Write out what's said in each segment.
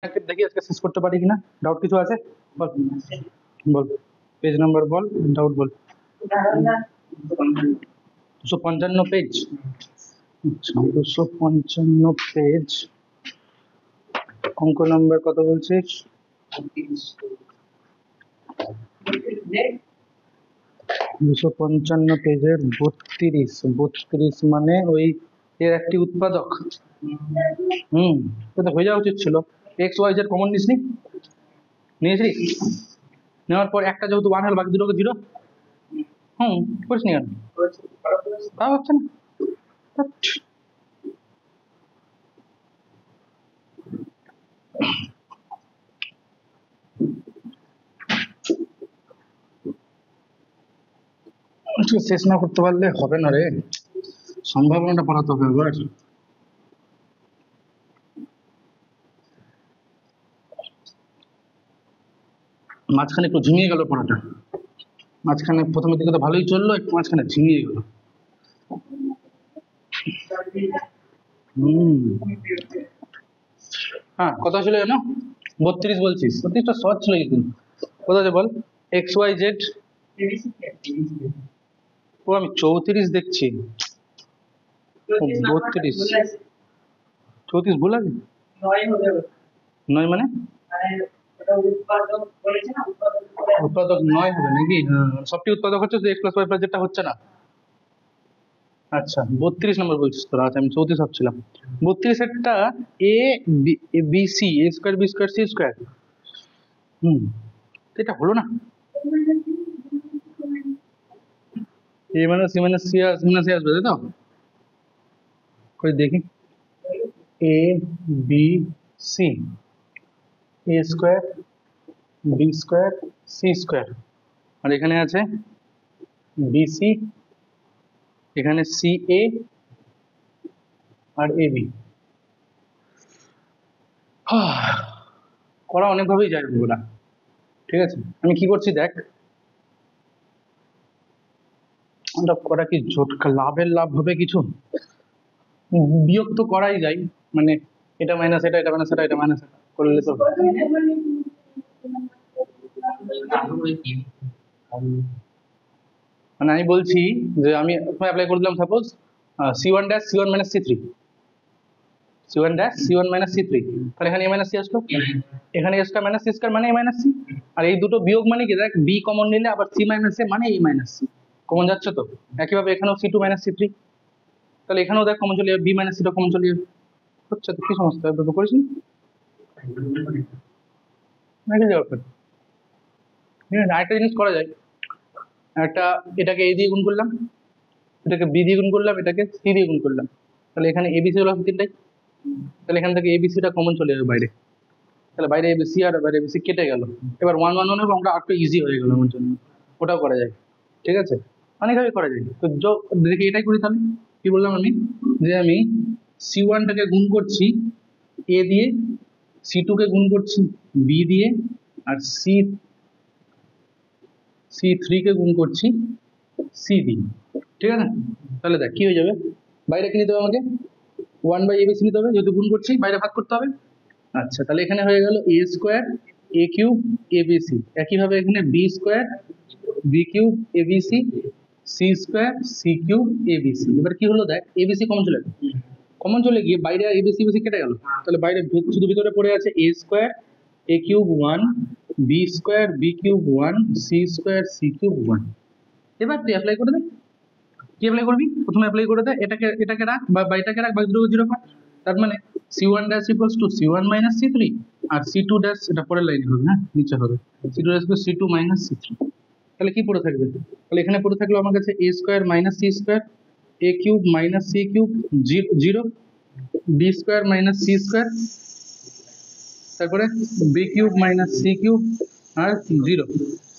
দেখি আজকে শেষ করতে পারি কিনা। ডাউট কিছু আছে? বল বল, পেজ নাম্বার বল, ডাউট বল। 255 পেজ। আচ্ছা 255 পেজ, অঙ্ক নাম্বার কত বলছিস? 255 পেজের 32। 32 মানে ওই এর একটি উৎপাদক। তো হয়ে যাওয়া উচিত ছিল। এক্স ওয়াই জেড কমন নিসনি? নিয়েছি। নেওয়ার পর একটা যেহেতু 1 হলো, বাকি দুটোকে 0। করিস নি কেন? তা হচ্ছে না। শেষ না করতে পারলে হবে না রে, সম্ভাবনাটা পড়াতে হবে এবার। মাঝখানে একটু ঝিমিয়ে গেল পড়াটা, মাঝখানে প্রথমের দিকে তো ভালোই চললো, একটু মাঝখানে ঝিমিয়ে গেল। হ্যাঁ কথা ছিল জানো, 32 বলছিস, 32টা সহজ ছিল কিন্তু। কোথা আছে বল? X Y Z. ও আমি 34 দেখছি। 32 34 ভুল আছে। 9 মানে উৎপাদক 9 হবে নাকি? সবটি উৎপাদক হচ্ছে, এক্স প্লাস ওয়াই প্লাস যেটা হচ্ছে না। আচ্ছা 32 নম্বর বলছিস তোরা? আচ্ছা আমি 34 ভাবছিলাম। 32 একটা A B C, A square B square C square. এটা হলো না। এ মানে সি মানে সি আসবে, তাই তো? করে দেখি, A B C, A square B square C square, আর এখানে আছে বিসি, এখানে C A R A B. করা অনেকভাবেই যায় ওগুলা, ঠিক আছে। আমি কি করছি দেখ, আমরা করা কি জোট লাভের লাভ হবে কিছু? বিয়োগ তো করাই যায়, মানে এটা মাইনাস এটা, এটা মাইনাস এটা, এটা মাইনাস এটা করলে তো। মানে আমি বলছি যে আমি অ্যাপ্লাই করে দিলাম, সাপোজ c1 ড্যাশ c1 মাইনাস c3, c1 ড্যাশ c1 মাইনাস c3, তাহলে এখানে a মাইনাস c আসলো, এখানে a square minus c square মানে a মাইনাস c, আর এই দুটো বিয়োগ মানে কি দেখ, b কমন নিলে আবার c মাইনাস a মানে a মাইনাস c কমন যাচ্ছে তো। একইভাবে এখানেও c2 মাইনাস c3, তাহলে এখানেও দেখ কমন চলে যাবে, b মাইনাস c টা কমন চলে যাবে। হচ্ছে তো, কি সমস্যা হবে? তো করিস না যাওয়ার। আরেকটা জিনিস করা যায়, একটা এটাকে a দিয়ে গুণ করলাম, এটাকে b দিয়ে গুণ করলাম, এটাকে c দিয়ে গুণ করলাম, তাহলে এখানে abc হলো তিনটাই, তাহলে এখান থেকে abc টা কমন চলে যাবে বাইরে, তাহলে বাইরে abc আর বাইরে abc কেটে গেল। এবার 1 1 1 আমরা আরেকটু ইজি হয়ে গেল আমার জন্য, ওটাও করা যায়, ঠিক আছে, অনেকভাবে করা যায়। তো দেখি এটাই করি তাহলে। কি বললাম আমি, যে আমি c1 টাকে গুণ করছি a দিয়ে, c2 কে গুণ করছি b দিয়ে, আর c3 কে গুণ করছি c দিয়ে, ঠিক আছে। তাহলে দেখ কি হয়ে যাবে, বাইরে কি নিতে হবে আমাকে? 1/abc নিতে হবে, যেহেতু গুণ করছি বাইরে ভাগ করতে হবে। আচ্ছা তাহলে এখানে হয়ে গেল a square a cube abc, একইভাবে এখানে b square b cube abc, c square c cube abc। এবার কি হলো দেখ, abc কমন চলে গেল, কমন চলে গিয়ে বাইরে abc abc কেটে গেল, তাহলে বাইরে শুধু ভিতরে পড়ে আছে a square a cube 1, b square b cube 1, c square c cube 1। এবার তুই অ্যাপ্লাই করে দে। কি অ্যাপ্লাই করবি? প্রথমে অ্যাপ্লাই করে দে, এটাকে রাখ বা এটাকে রাখ, বাকি দুটো 0 কর। তার মানে c1 dash equals to c1 মাইনাস c3, আর c2 ড্যাশ এটা পরের লাইনে হবে, হ্যাঁ নিচে হবে c2 dash c2 minus c3। তাহলে কি পড়ে থাকবে? তাহলে এখানে পড়ে থাকলো আমার কাছে a square minus c square, a cube minus c cube 0, b square minus c square, তারপরে b cube minus c cube আর 0,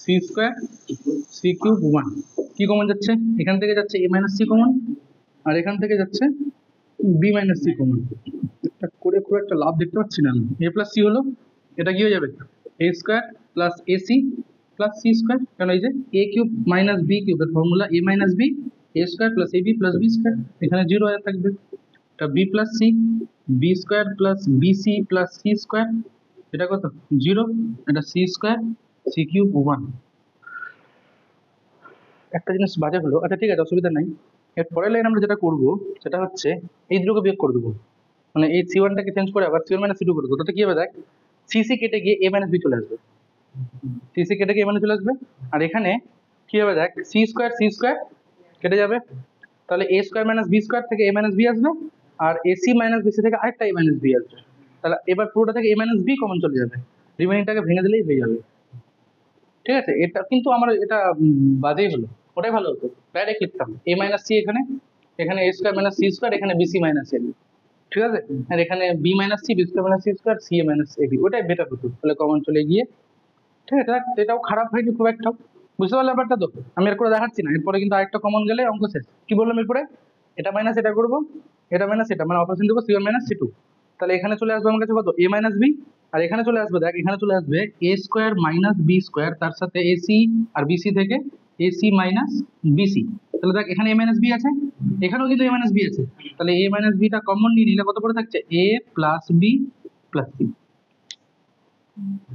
c স্কোয়ার c কিউব 1। কি কমন যাচ্ছে? এখান থেকে যাচ্ছে a মাইনাস c কমন, আর এখান থেকে যাচ্ছে b মাইনাস c কমন। এটা করে খুব একটা লাভ দেখতে পাচ্ছি না আমি। a প্লাস c হলো, এটা কি হয়ে যাবে? a square plus ac plus c square, কারণ এই যে a কিউব মাইনাস b কিউবের formula a minus b, a square plus ab plus b square, এখানে 0 থাকবে। এটা b plus c, b square plus bc plus c square, এটা কত 0, এটা c স্কয়ার c কিউব 1। একটা জিনিস বাজে হলো, আচ্ছা ঠিক আছে অসুবিধা নাই। এর পরের লাইন আমরা যেটা করব সেটা হচ্ছে এই দুটোকে বিয়োগ করে দেবো, মানে এই c1 টাকে চেঞ্জ করে আবার c1 মাইনাস c2 করে দেবো। তাতে কি হবে দেখ, cc কেটে গিয়ে a মাইনাস b চলে আসবে, cc কেটে গিয়ে a মাইনাস চলে আসবে। আর এখানে কি হবে দেখ, c স্কয়ার কেটে যাবে, তাহলে a square minus b square থেকে a মাইনাস b আসবে, আর ac মাইনাস bc থেকে আরেকটা a মাইনাস b আসবে। তাহলে এবার পুরোটা থেকে a মাইনাস b কমন চলে যাবে, রিমেইনিংটাকে ভেঙে দিলেই হয়ে যাবে। ঠিক আছে, এটা কিন্তু আমার এটা বাজেই হলো, ওটাই ভালো হতো, ডাইরেক্ট লিখতাম a মাইনাস c, এখানে এখানে a square minus c square, এখানে bc মাইনাস a, ঠিক আছে, আর এখানে b minus c, b square minus c square, c a minus ab, ওটাই বেটার হতো, তাহলে কমন চলে গিয়ে। ঠিক আছে, এটাও খারাপ হয়নি খুব একটা, বুঝতে পারলে ব্যাপারটা তো। আমি এর করে দেখাচ্ছি না, এরপরে কিন্তু আরেকটা কমন গেলে অঙ্ক শেষ। কি বললাম এরপরে, এটা মাইনাস এটা করবো, এটা মাইনাস এটা, মানে অপারেশন দেবো c1 মাইনাস c2। তাহলে এখানে চলে আসবে আমার কাছে কত a মাইনাস b, আর এখানে চলে আসবে দেখ, এখানে চলে আসবে a square minus b square, তার সাথে ac আর bc থেকে ac মাইনাস bc। তাহলে দেখ এখানে a মাইনাস b আছে, এখানেও কিন্তু a মাইনাস b আছে, তাহলে a মাইনাস b টা কমন নিয়ে নিলে কত পড়ে থাকছে a plus b plus c।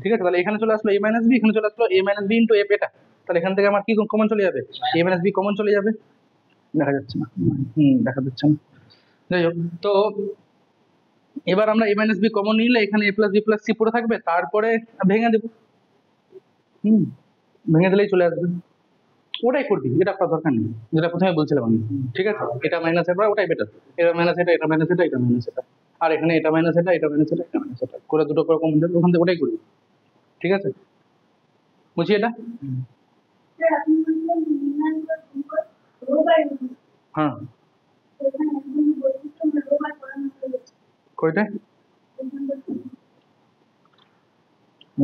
ঠিক আছে, তাহলে এখানে চলে আসলো a মাইনাস b, এখানে চলে আসলো a minus b into f, এটা তাহলে এখান থেকে আমার কি কমন চলে যাবে, a মাইনাস b কমন চলে যাবে। দেখা যাচ্ছে না, দেখা যাচ্ছে না, যাই হোক। তো এবার আমরা a মাইনাস b কমন নিলে এখানে a plus b plus c পড়ে থাকবে, তারপরে ভেঙে দেবো, ভেঙে দিলেই চলে আসবে। ওটাই করবি, এটা করার দরকার নেই, যেটা প্রথমে বলছিলাম আমি। ঠিক আছে, এটা মাইনাস এবার ওটাই বেটার, এটা মাইনাস এটা, এটা মাইনাস এটা, এটা মাইনাস এটা, আর এখানে এটা মাইনাস এটা, এটা মাইনাস এটা, এটা মাইনাস এটা করে দুটো করে কমন দেবে, ওখান থেকে ওটাই করবি। ঠিক আছে, বুঝি এটা। হ্যাঁ, কয়টা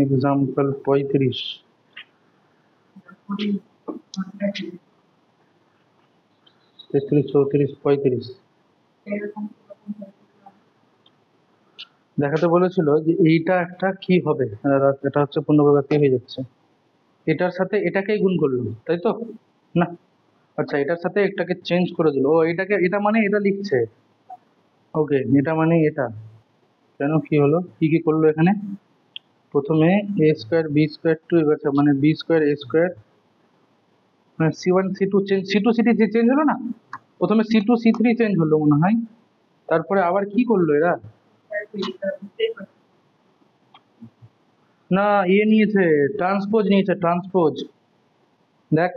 এক্সাম্পল 35, 33, 34, 35 দেখাতে বলেছিল যে এইটা একটা কি হবে, এটা হচ্ছে পূর্ণবর্গাত্মক হয়ে যাচ্ছে, এটার সাথে এটাকেই গুণ করলো তাই তো না, আচ্ছা এটার সাথে এটাকে চেঞ্জ করে দিল, ও এটাকে, এটা মানে এটা লিখছে, ওকে এটা মানে এটা, কেন কি হলো, কি কি করলো এখানে, প্রথমে a স্কয়ার b স্কয়ার 2, এবার মানে b স্কয়ার a স্কয়ার, মানে c1 c2 change, c2 c3 change হলো না, প্রথমে c2 c3 চেঞ্জ হলো মনে হয়, তারপরে আবার কি করলো এরা, না ইয়ে নিয়েছে, ট্রান্সপোজ নিয়েছে, ট্রান্সপোজ, দেখ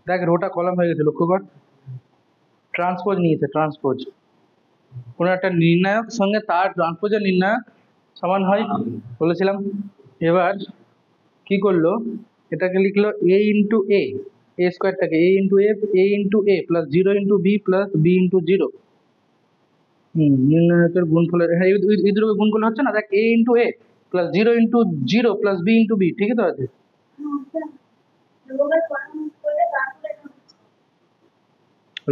দেখ রোটা কলাম হয়ে গেছে, লক্ষ্য কর, ট্রান্সপোজ নিয়েছে, ট্রান্সপোজ, কোনো একটা নির্ণায়ক সঙ্গে তার ট্রান্সপোজের নির্ণায়ক সমান হয় বলেছিলাম। এবার কি করলো, এটাকে লিখলো a into a, a স্কোয়ারটাকে a into a into a plus 0 into b plus b into 0। নির্ণায়কের গুণফলের, হ্যাঁ এই দুটোকে গুণ করলে হচ্ছে না, দেখ a into a plus 0 into 0 plus b into b, ঠিকই তো আছে।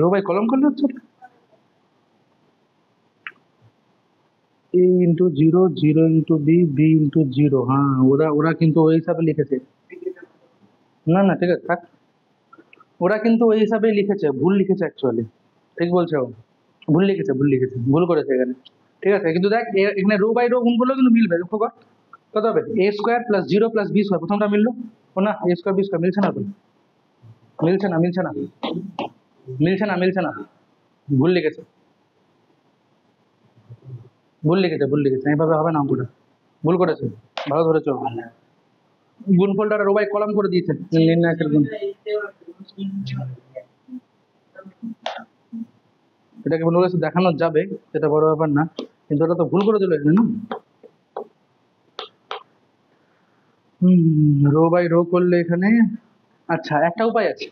রো বাই কলম করলে হচ্ছে a into 0, 0 into b, b into 0, হ্যাঁ ওরা ওরা কিন্তু ওই হিসাবে লিখেছে, না না ঠিক আছে থাক, ওরা কিন্তু ওই হিসাবেই লিখেছে, ভুল লিখেছে অ্যাকচুয়ালি, ঠিক বলছে ও, ভুল লিখেছে, ভুল লিখেছে, ভুল করেছে এখানে। ঠিক আছে, কিন্তু দেখ এখানে রো বাই রো গুণ করলেও কিন্তু মিলবে, লক্ষ্য কর কত হবে, a square plus 0 plus b square, প্রথমটা মিললো, ও না a স্কোয়ার b স্কোয়ার মিলছে না তো, মিলছে না, মিলছে না, মিলছে না, মিলছে না, ভুল লিখেছে, ভুল লিখেছে, ভুল লিখেছে, এইভাবে হবে না অঙ্কটা, ভুল করেছে, ভালো ধরেছো, গুণফলটা রো বাই কলাম করে দিয়েছে, নির্ণায়কের গুণ, এটাকে কোনো কিছু দেখানো যাবে, সেটা বড় ব্যাপার না, কিন্তু ওটা তো ভুল করে দিল এখানে না, রো বাই রো করলে এখানে, আচ্ছা একটা উপায় আছে,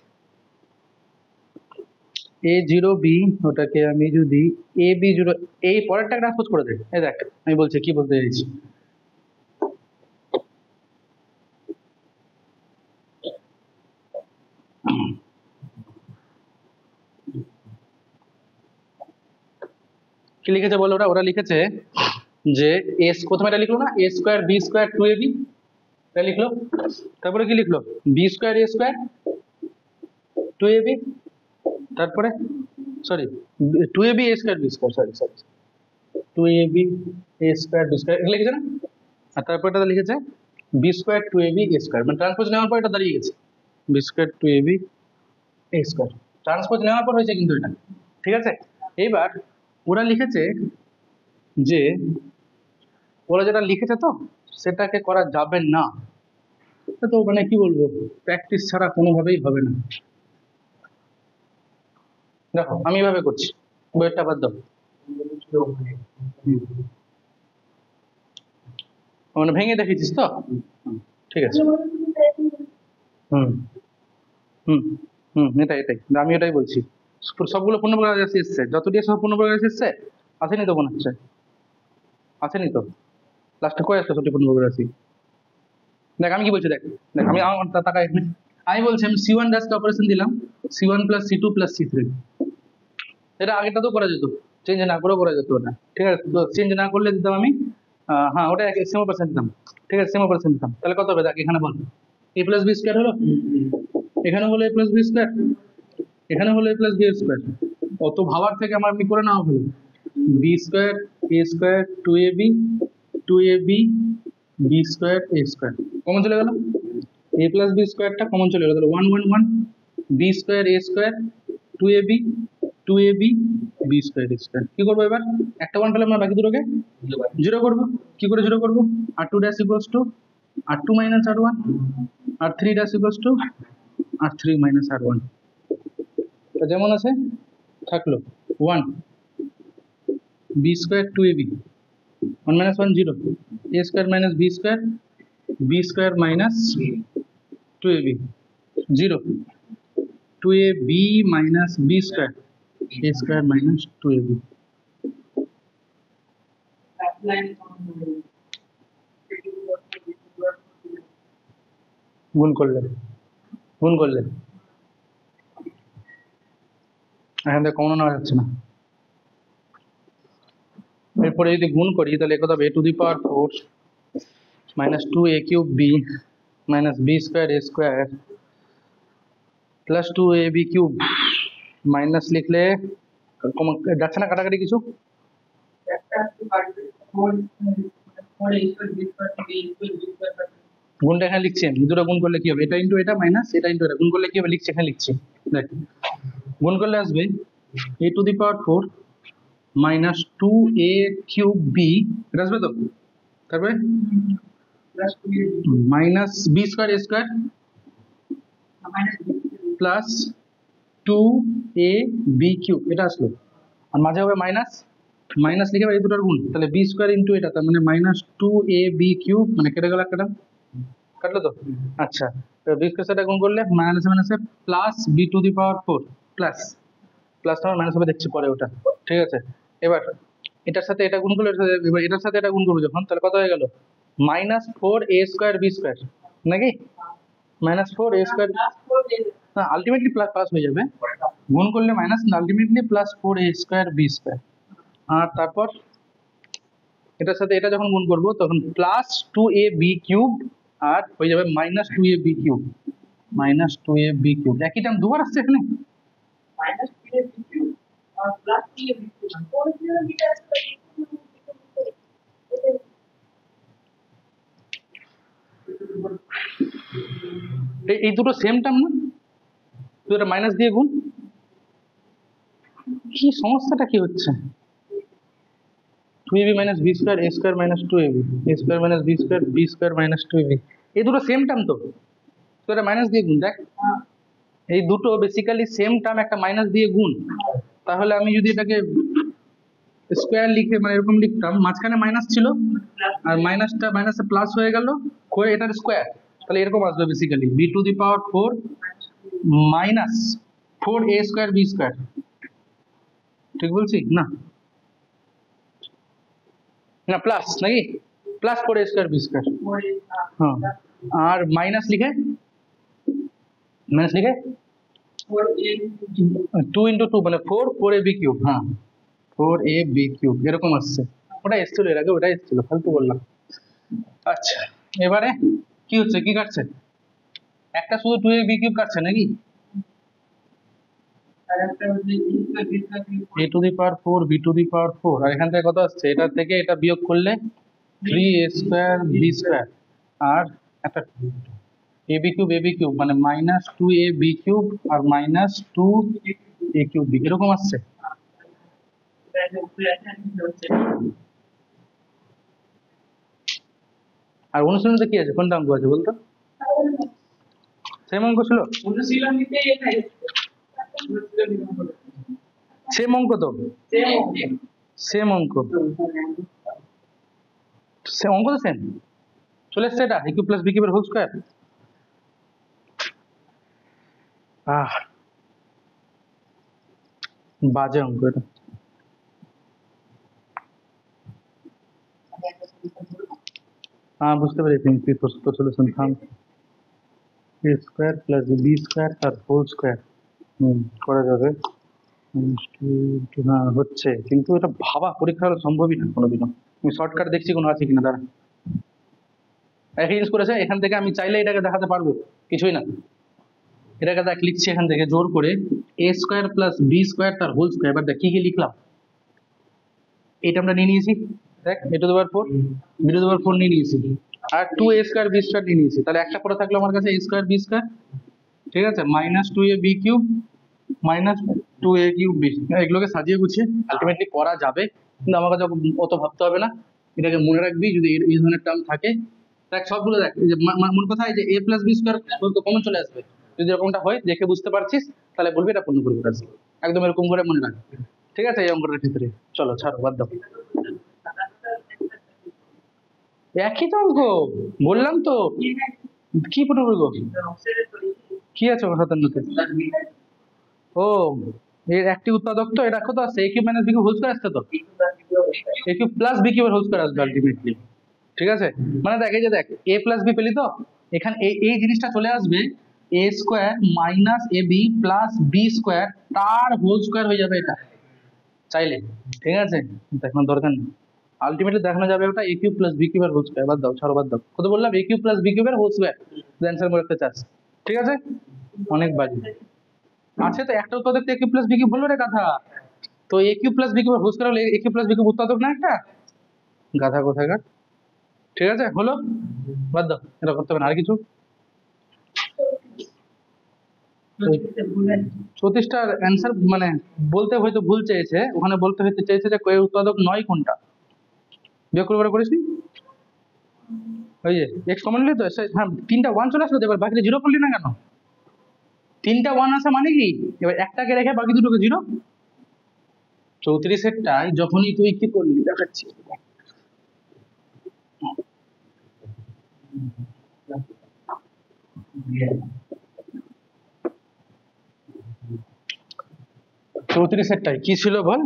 a0b, ওটাকে আমি যদি ab0, এই পরেরটা ট্রান্সপোজ করে দেয়, এই দেখ আমি বলছি কি বলতে চাইছি, কি লিখেছে বলো, ওরা ওরা লিখেছে যে এস, প্রথমে এটা লিখলো না a square b square 2ab, এটা লিখলো, তারপরে কি লিখলো b square a square 2ab, তারপরে sorry 2ab a square b square, sorry sorry 2ab a square b square, এটা লিখেছে না, আর তারপর এটা লিখেছে B square two A B A square, মানে ট্রান্সপোজ নেওয়ার পর এটা দাঁড়িয়ে গেছে B square two A B A square, transpose নেওয়ার পর হয়েছে কিন্তু এটা, ঠিক আছে। এইবার ওরা লিখেছে যে ওরা যেটা লিখেছে তো সেটাকে করা যাবে না, তো মানে কি বলবো, প্র্যাকটিস ছাড়া কোনোভাবেই হবে না। দেখো আমি এভাবে করছি, বইয়েরটা বাদ দাও, মানে ভেঙে দেখেছিস তো, ঠিক আছে। হুম হুম হুম, এটাই এটাই আমি এটাই বলছি, সবগুলো পূর্ণপ্রকাশ রাশি এসছে, যতটি সব পূর্ণপ্রকাশ রাশি এসছে, আসেনি তো মনে হচ্ছে, আসেনি তো, লাস্টে কয় আসছে সবটি পূর্ণপ্রকাশ রাশি? দেখ আমি কি বলছি, দেখ দেখ আমি আমার টাকা এখানে আমি বলছি, আমি C1 ড্যাশকে অপারেশন দিলাম C1 plus C2 plus C3, এটা আগেটা তো করা যেত, চেঞ্জ না করেও করা যেত ওটা, ঠিক আছে। তো চেঞ্জ না করলে দিতাম আমি হ্যাঁ ওটা সেম অপারেশন দিতাম, ঠিক আছে, সেম অপারেশন দিতাম। তাহলে কত হবে দেখ এখানে বল, a প্লাস বি স্কোয়ার হলো, এখানে হলো a প্লাস বি স্কোয়ার, এখানে হলো a প্লাস বি স্কোয়ার, অত ভাবার থেকে আমার এমনি করে নেওয়া হলো B square a square two A B B square a square, common চলে গেল, এ প্লাস বি স্কোয়ারটা কমন চলে গেল, তাহলে 1 1 1 B square a square two A B B square a square. কি করবো এবার, একটা ওয়ান পেলাম না, বাকি দুটোকে জিরো করবো। কি করে জিরো করবো, R two dash equals to R two minus R one, R three dash equals to R three minus R one, যেমন আছে থাকলো 1 B square two A B 1 minus 1 0 a square minus b square minus 2ab 0 2ab minus b square a square minus 2ab, গুণ করলে এখান থেকে common নেওয়া যাচ্ছে না। এরপরে যদি গুণ করি তাহলে কত হবে, a to the power 4 minus 2a cube b minus b square a square plus 2ab cube, minus লিখলে যাচ্ছে না কাটাকাটি কিছু, গুণটা এখানে লিখছি আমি, দুটো গুণ করলে কি হবে, এটা ইন্টু এটা মাইনাস এটা ইন্টু এটা, গুণ করলে কি হবে লিখছি, এখানে লিখছি দেখ, গুণ করলে আসবে a to the power 4 minus 2a cube b, এটা আসবে তো, তারপরে minus b square a square plus 2ab cube, এটা আসলো, আর মাঝে হবে মাইনাস, মাইনাস লিখে এই দুটোর গুণ, তাহলে b স্কোয়ার ইন্টু এটা, তার মানে মাইনাস 2ab কিউব, মানে কেটে গেল একটা, কাটলো তো, আচ্ছা বি স্কোয়ার সাথে গুণ করলে মাইনাস মাইনাসে plus b to the power 4 plus plus আমার মাইনাস হবে দেখছি পরে ওটা, ঠিক আছে। এবার এটার সাথে এটা গুণ করলে এবার এটার সাথে এটা গুণ করবো যখন, তাহলে কত হয়ে গেল minus 4a square B square, নাকি মাইনাস 4a স্কোয়ার, না আলটিমেটলি প্লাস হয়ে যাবে, গুণ করলে minus, ultimately plus 4a square B square, আর তারপর এটার সাথে এটা যখন গুণ করবো তখন প্লাস 2ab কিউব, আর হয়ে যাবে minus 2ab cube, minus 2ab cube, একই টার্ম দুবার আসছে এখানে, এই দুটো সেম টার্ম না, তো এটা মাইনাস দিয়ে গুণ, কি সমস্যাটা কি হচ্ছে, 2ab minus b square a square minus 2ab a square minus b square minus 2ab, এই দুটো সেম টার্ম তো, তো এটা মাইনাস দিয়ে গুণ, দেখ এই দুটো বেসিক্যালি সেম টার্ম, একটা মাইনাস দিয়ে গুণ, তাহলে আমি যদি এটাকে স্কোয়ার লিখে মানে এরকম লিখতাম, মাঝখানে মাইনাস ছিল আর মাইনাসটা মাইনাসে প্লাস হয়ে গেল, করে এটার স্কোয়ার, তাহলে এরকম আসবে basically b to the power 4 minus 4a square B square, ঠিক বলছি না, না প্লাস নাকি, plus 4a square B square, হ্যাঁ, আর মাইনাস লিখে 2 ইন্টু 2 মানে 4ab কিউব, হ্যাঁ 4ab কিউব এরকম আসছে, ওটা এসেছিল এর আগে, ওটাই এসেছিল, ফালতু বললাম। আচ্ছা এবারে কি হচ্ছে, কি কাটছে, একটা শুধু 2ab কিউব কাটছে নাকি, a to the power 4 b to the power 4, আর এখান থেকে কত আসছে, এটা থেকে এটা বিয়োগ করলে 3a স্কোয়ার বি স্কোয়ার আর একটা ab কিউব মানে -2ab কিউব আর -2a কিউব বি এরকম আসছে। আর অনুশীলনীতে কি আছে, কোনটা অঙ্ক আছে বলতো? সেম অঙ্ক ছিল, সেম অঙ্ক তো, সেম অঙ্ক, অঙ্ক তো সেম চলে এসছে। এটা a কিউব প্লাস b কিউবের হোল স্কোয়ার। বাজে অঙ্ক এটা। বুঝতে পেরেছি কি তো সলিউশন। থাম, a square plus b square তার হোল স্কোয়ার করা যাবে। হ্যাঁ হচ্ছে, কিন্তু এটা ভাবা পরীক্ষা হলে সম্ভবই না কোনোদিনও। আমি শর্টকাট দেখছি কোনো আছে কিনা, দাঁড়া। একই জিনিস করেছে, এখান থেকে আমি চাইলে এটাকে দেখাতে পারবো, কিছুই না। এটাকে দেখ লিখছি এখান থেকে জোর করে, a square plus b square তার হোল স্কোয়ার। এবার দেখ কি কি লিখলাম, এটা আমরা নিয়ে নিয়েছি, দেখ a to the power 4 b to the power 4 নিয়ে নিয়েছি, আর 2a স্কোয়ার b স্কোয়ার নিয়ে নিয়েছি। তাহলে একটা পরে থাকলো আমার কাছে a স্কোয়ার b স্কোয়ার, ঠিক আছে, -2ab cube -2a cube b। এগুলোকে সাজিয়ে গুছিয়ে আলটিমেটলি করা যাবে, কিন্তু আমার কাছে অত ভাবতে হবে না। এটাকে মনে রাখবি যদি এই ধরনের টার্ম থাকে। দেখ সবগুলো দেখ, এই যে মূল কথা, এই যে a plus b square common চলে আসবে। যদি এরকমটা হয় দেখে বুঝতে পারছিস, তাহলে বলবি এটা পূর্ণ করবো কাজ, একদম এরকম করে মনে রাখ, ঠিক আছে। এই অঙ্কটার ক্ষেত্রে চলো ছাড়ো, বাদ দাও। একই তো অঙ্ক, বললাম তো। কি পূর্ণ করবো, কি আছে 57-তে? ও, এর একটি উৎপাদক তো, এটা কত আসছে, a cube minus b cube whole square আসছে তো, a কিউব প্লাস b কিউবের হোল স্কয়ার আসবে আলটিমেটলি, ঠিক আছে। মানে দেখ, এই যে দেখ a প্লাস b পেলি তো, এখানে এই জিনিসটা চলে আসবে, a square minus ab plus b square তার হোল স্কয়ার হয়ে যাবে এটা চাইলে, ঠিক আছে। দেখানোর দরকার নেই, আলটিমেটলি দেখানো যাবে ওটা a কিউব প্লাস b কিউবের হোল স্কয়ার। বাদ দাও, ছাড়ো, বাদ দাও। কত বললাম, a কিউব প্লাস b কিউবের হোল স্কয়ার অ্যান্সার করে রাখতে চাস, ঠিক আছে। অনেক বাজে আছে তো, একটা উৎপাদক a cube plus b cube বললো রে গাধা। তো a cube plus b cube whole square হলে a cube plus b cube উৎপাদক না একটা, গাধা কোথাকার, ঠিক আছে। হলো, বাদ দাও, এটা করতে হবে না। আর কিছু 34টার অ্যান্সার মানে বলতে হয়তো ভুল চেয়েছে, ওখানে বলতে হয়তো চেয়েছে যে এর উৎপাদক নয় কোনটা, বিয়োগ করে করেছি। ওই যে এক্স কমন নিলে তো, হ্যাঁ 3টা 1 চলে আসলো, এবার বাকি 0 করলি না কেন? 3টা 1 আসা মানে কি, এবার একটাকে রেখে বাকি দুটোকে 0। 34-এরটাই যখনই তুই কি করলি দেখাচ্ছি, চৌত্রিশেরটাই কি ছিল বল,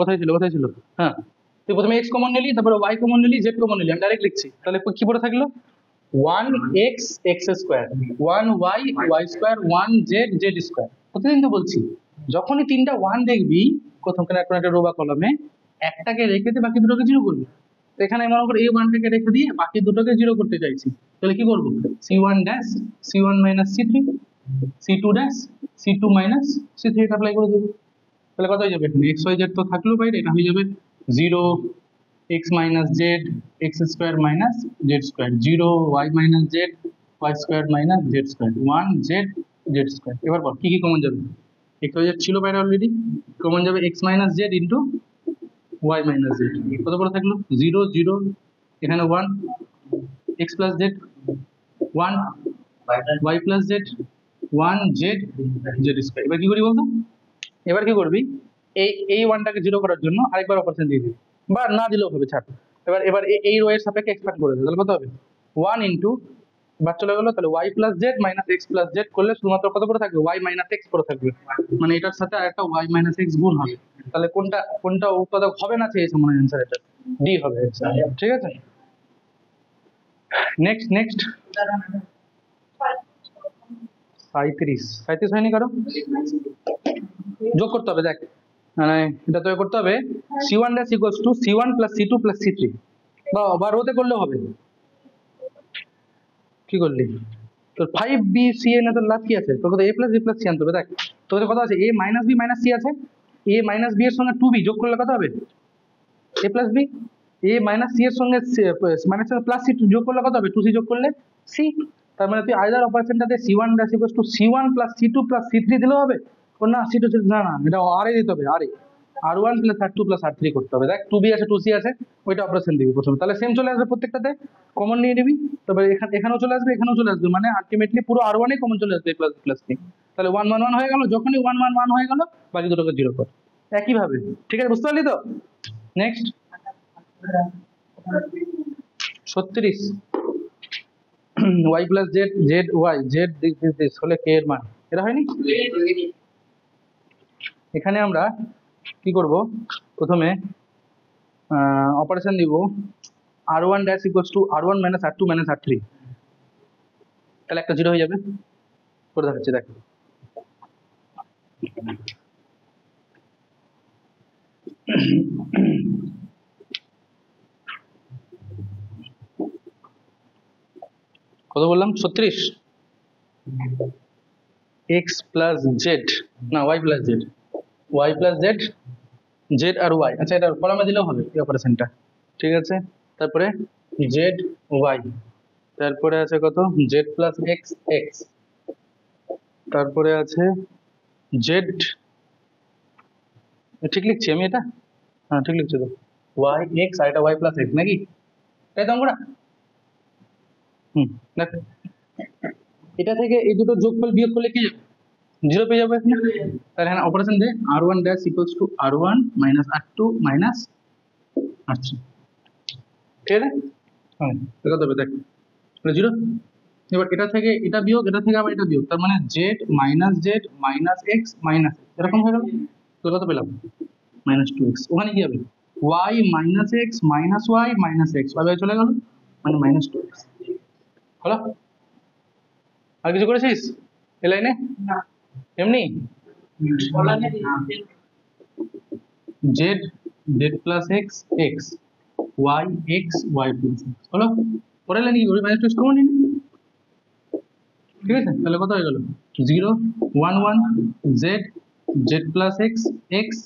কোথায় ছিল, কোথায় ছিল? হ্যাঁ, তুই প্রথমে এক্স কমন নিলি, তারপরে ওয়াই কমন নিলি, জেড কমন নিলি, আমি ডাইরেক্ট লিখছি। তাহলে কি পড়ে থাকলো, 1x x square, 1y y square, 1z z square. প্রতিদিন তো বলছি, যখনই 3টা 1 দেখবি কোথাও একটা রো বা কলমে, একটাকে রেখে দিয়ে বাকি দুটোকে 0 করবি। তো এখানে মনে কর এই 1টাকে রেখে দিয়ে বাকি দুটোকে 0 করতে চাইছি, তাহলে কি করবো, c1 ড্যাশ c1 মাইনাস c3, c2 dash c2 minus c3 এটা অ্যাপ্লাই করে দেবো। তাহলে কত হয়ে যাবে, এক্স ওয়াই জেড তো থাকলো বাইরে, এটা হয়ে যাবে 0 x minus z x square minus z square, 0 y minus z y square minus z square, 1 z z square. এবার বল কি কি কমন যাবে, এক্স ওয়াই জেড ছিল বাইরে অলরেডি, কমন যাবে x minus z into y minus z. কত করে থাকলো, 0 0, এখানে 1 x plus z 1 y plus z 1 z z square. এবার কি করি বলতো, এবার কি করবি, এই 1টাকে 0 করার জন্য আরেকবার অপারেশন দিয়ে দিবি, বা না দিলেও হবে, ছাড়। এবার এবার এই রো এর সাপেক্ষে এক্সপ্যান্ড করে দেবে, তাহলে কত হবে, 1 ইন্টু বার চলে গেলো, তাহলে y plus Z minus x plus Z করলে শুধুমাত্র কত করে থাকবে, y মাইনাস এক্স করে থাকবে, মানে এটার সাথে আরেকটা y মাইনাস এক্স গুণ হবে। তাহলে কোনটা উৎপাদক হবে না চেয়েছে মনে হয় অ্যান্সার, এটা ডি হবে answer, ঠিক আছে। নেক্সট 37 হয়নি কারো, যোগ করতে হবে। দেখ মানে এটা তো করতে হবে, c1 dash equals to c1 plus c2 plus c3, বা রোতে করলেও হবে। কি করলি, তোর 5bc না, তোর লাভ কি আছে, তোর কথা a plus b plus c আনতে হবে। দেখ তোদের কথা আছে a minus b minus c আছে, a মাইনাস b এর সঙ্গে 2b যোগ করলে কত হবে, a plus b, a minus c এর সঙ্গে মাইনাস প্লাস সি যোগ করলে কত হবে? 2c যোগ করলে সি। তার মানে তুই আইদার অপারেশনটাতে c1 dash equals to c1 plus c2 plus c3 দিলেও হবে, ও না c2 না না এটা আর এ দিতে হবে, আর এ r1 plus r2 plus r3 করতে হবে। দেখ 2b আছে 2c আছে, ওইটা অপারেশন দিবি প্রথমে, তাহলে সেম চলে আসবে প্রত্যেকটাতে, কমন নিয়ে নিবি, তবে এখানেও চলে আসবে এখানেও চলে আসবে, মানে আলটিমেটলি পুরো r1 এ কমন চলে আসবে প্লাস প্লাস থ্রি। তাহলে 1 1 1 হয়ে গেল, যখনই 1 1 1 হয়ে গেল বাকি দুটোকে জিরো কর একইভাবে। ঠিক আছে, বুঝতে পারলি তো? Next 36 y plus z z y z this হলে কে এর মান, এটা হয়নি? এখানে আমরা কি করব, প্রথমে অপারেশন দিব r1 dash equals to r1 minus r2 minus r3, তাহলে একটা জিরো হয়ে যাবে, করে দেখাচ্ছি দেখ। কত বললাম? 36 x প্লাস জেড না y plus z, y plus z z আর y, আচ্ছা এটা কলামে দিলেও হবে এই অপারেশনটা, ঠিক আছে। তারপরে জেড ওয়াই, তারপরে আছে কত জেড প্লাস এক্স এক্স, তারপরে আছে জেড, ঠিক লিখছি আমি এটা? হ্যাঁ ঠিক লিখছি তো, ওয়াই এক্স আর এটা ওয়াই প্লাস এক্স নাকি, তাই তো অঙ্কটা? দেখ এটা থেকে এই দুটো যোগফল বিয়োগ করলে কি যাবে? জিরো পেয়ে যাবো এখানে। তাহলে এখানে অপারেশন দে r1 dash equals to r1 minus r2 minus r3, ঠিক আছে? হ্যাঁ এটা দেবে দেখ জিরো। এবার এটা থেকে এটা বিয়োগ, এটা থেকে আবার এটা বিয়োগ, তার মানে জেড মাইনাস এক্স মাইনাস এরকম হয়ে গেল, তো কত পেলাম? Minus 2x। ওখানে কি হবে? y minus x minus y minus x, y চলে গেল, মানে মাইনাস 2x হলো। আর কিছু করেছিস এই লাইনে? এমনি z z plus x x y x y plus x হলো, পরে লাইনে কি করি? মাইনাস 2x কমন নিন, ঠিক আছে? তাহলে কত হয়ে গেল? 0 1 1 z z plus x x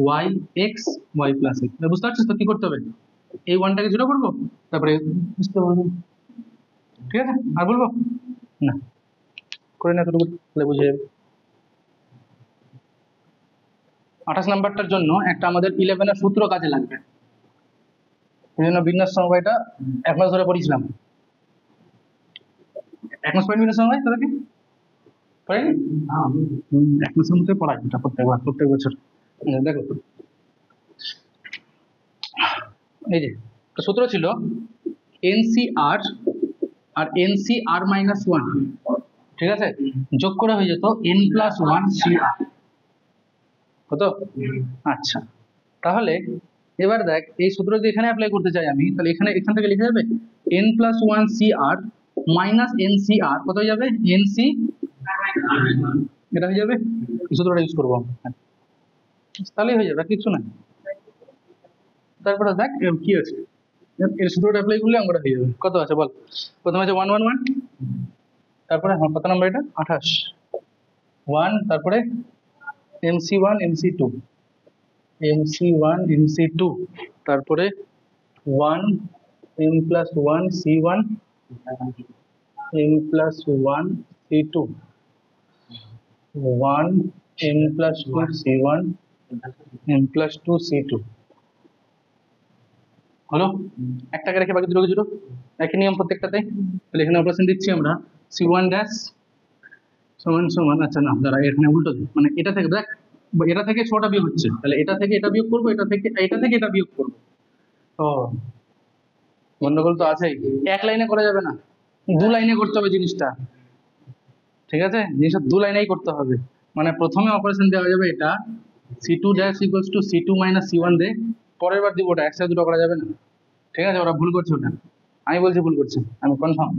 y x y plus x. বুঝতে পারছিস তো কি করতে হবে? এই ওয়ানটাকে জিরো করবো, তারপরে বুঝতে পারবো, ঠিক আছে? আর বলবো না, করে না এতটুকু তাহলে বুঝে যাবে। 28 নাম্বারটার জন্য একটা আমাদের 11 এর সূত্র কাজে লাগবে, এই জন্য বিন্যাস সমবায়টা 1 মাস ধরে পড়িয়েছিলাম। 1 মাস পড়েন বিন্যাস সমবায় তাদেরকে পড়েনি? 1 মাসের মধ্যে পড়াই এটা প্রত্যেক বছর। দেখো এই যে সূত্র ছিল NCR আর NCR মাইনাস 1, ঠিক আছে, যোগ করে হয়ে যেত n প্লাস 1 CR, কত? আচ্ছা তাহলে এবার দেখ এই সূত্র যদি এখানে অ্যাপ্লাই করতে চাই আমি, তাহলে এখান থেকে লিখে যাবে n plus 1 CR minus NCR, কত হয়ে যাবে? NC, এটা হয়ে যাবে, এই সূত্রটা ইউজ করবো তাহলেই হয়ে যাবে, কিছু না। তারপরে দেখ কি আছে, এর সূত্রটা অ্যাপ্লাই করলে অঙ্কটা হয়ে যাবে। কত আছে বল? প্রথমে আছে 1 1 1, তারপরে কত নাম্বার এটা? 28 1, তারপরে MC1 MC2 MC1 MC2, তারপরে 1 m plus 1 C1 m plus 1 C2 1 m plus 2 C1 m plus 2 C2 হলো। একটাকে রেখে বাকি দুটোকে জিরো, একই নিয়ম প্রত্যেকটাতে। তাহলে এখানে অপারেশন দিচ্ছি আমরা C1 ড্যাশ সমান সমান, আচ্ছা না দাঁড়া এখানে উল্টো দিই, মানে এটা থেকে দেখ এটা থেকে 6টা বিয়োগ হচ্ছে, তাহলে এটা থেকে এটা বিয়োগ করবো, এটা থেকে এটা বিয়োগ করবো। ও গন্ডগোল তো আছেই, এক লাইনে করা যাবে না, 2 লাইনে করতে হবে জিনিসটা, ঠিক আছে? জিনিসটা 2 লাইনেই করতে হবে। মানে প্রথমে অপারেশন দেওয়া যাবে এটা C2 dash equals two C2 minus C1 দে, পরের বার দিব ওটা, একসাথে দুটো করা যাবে না, ঠিক আছে? ওরা ভুল করছে, ওটা আমি বলছি ভুল করছে, আমি কনফার্ম।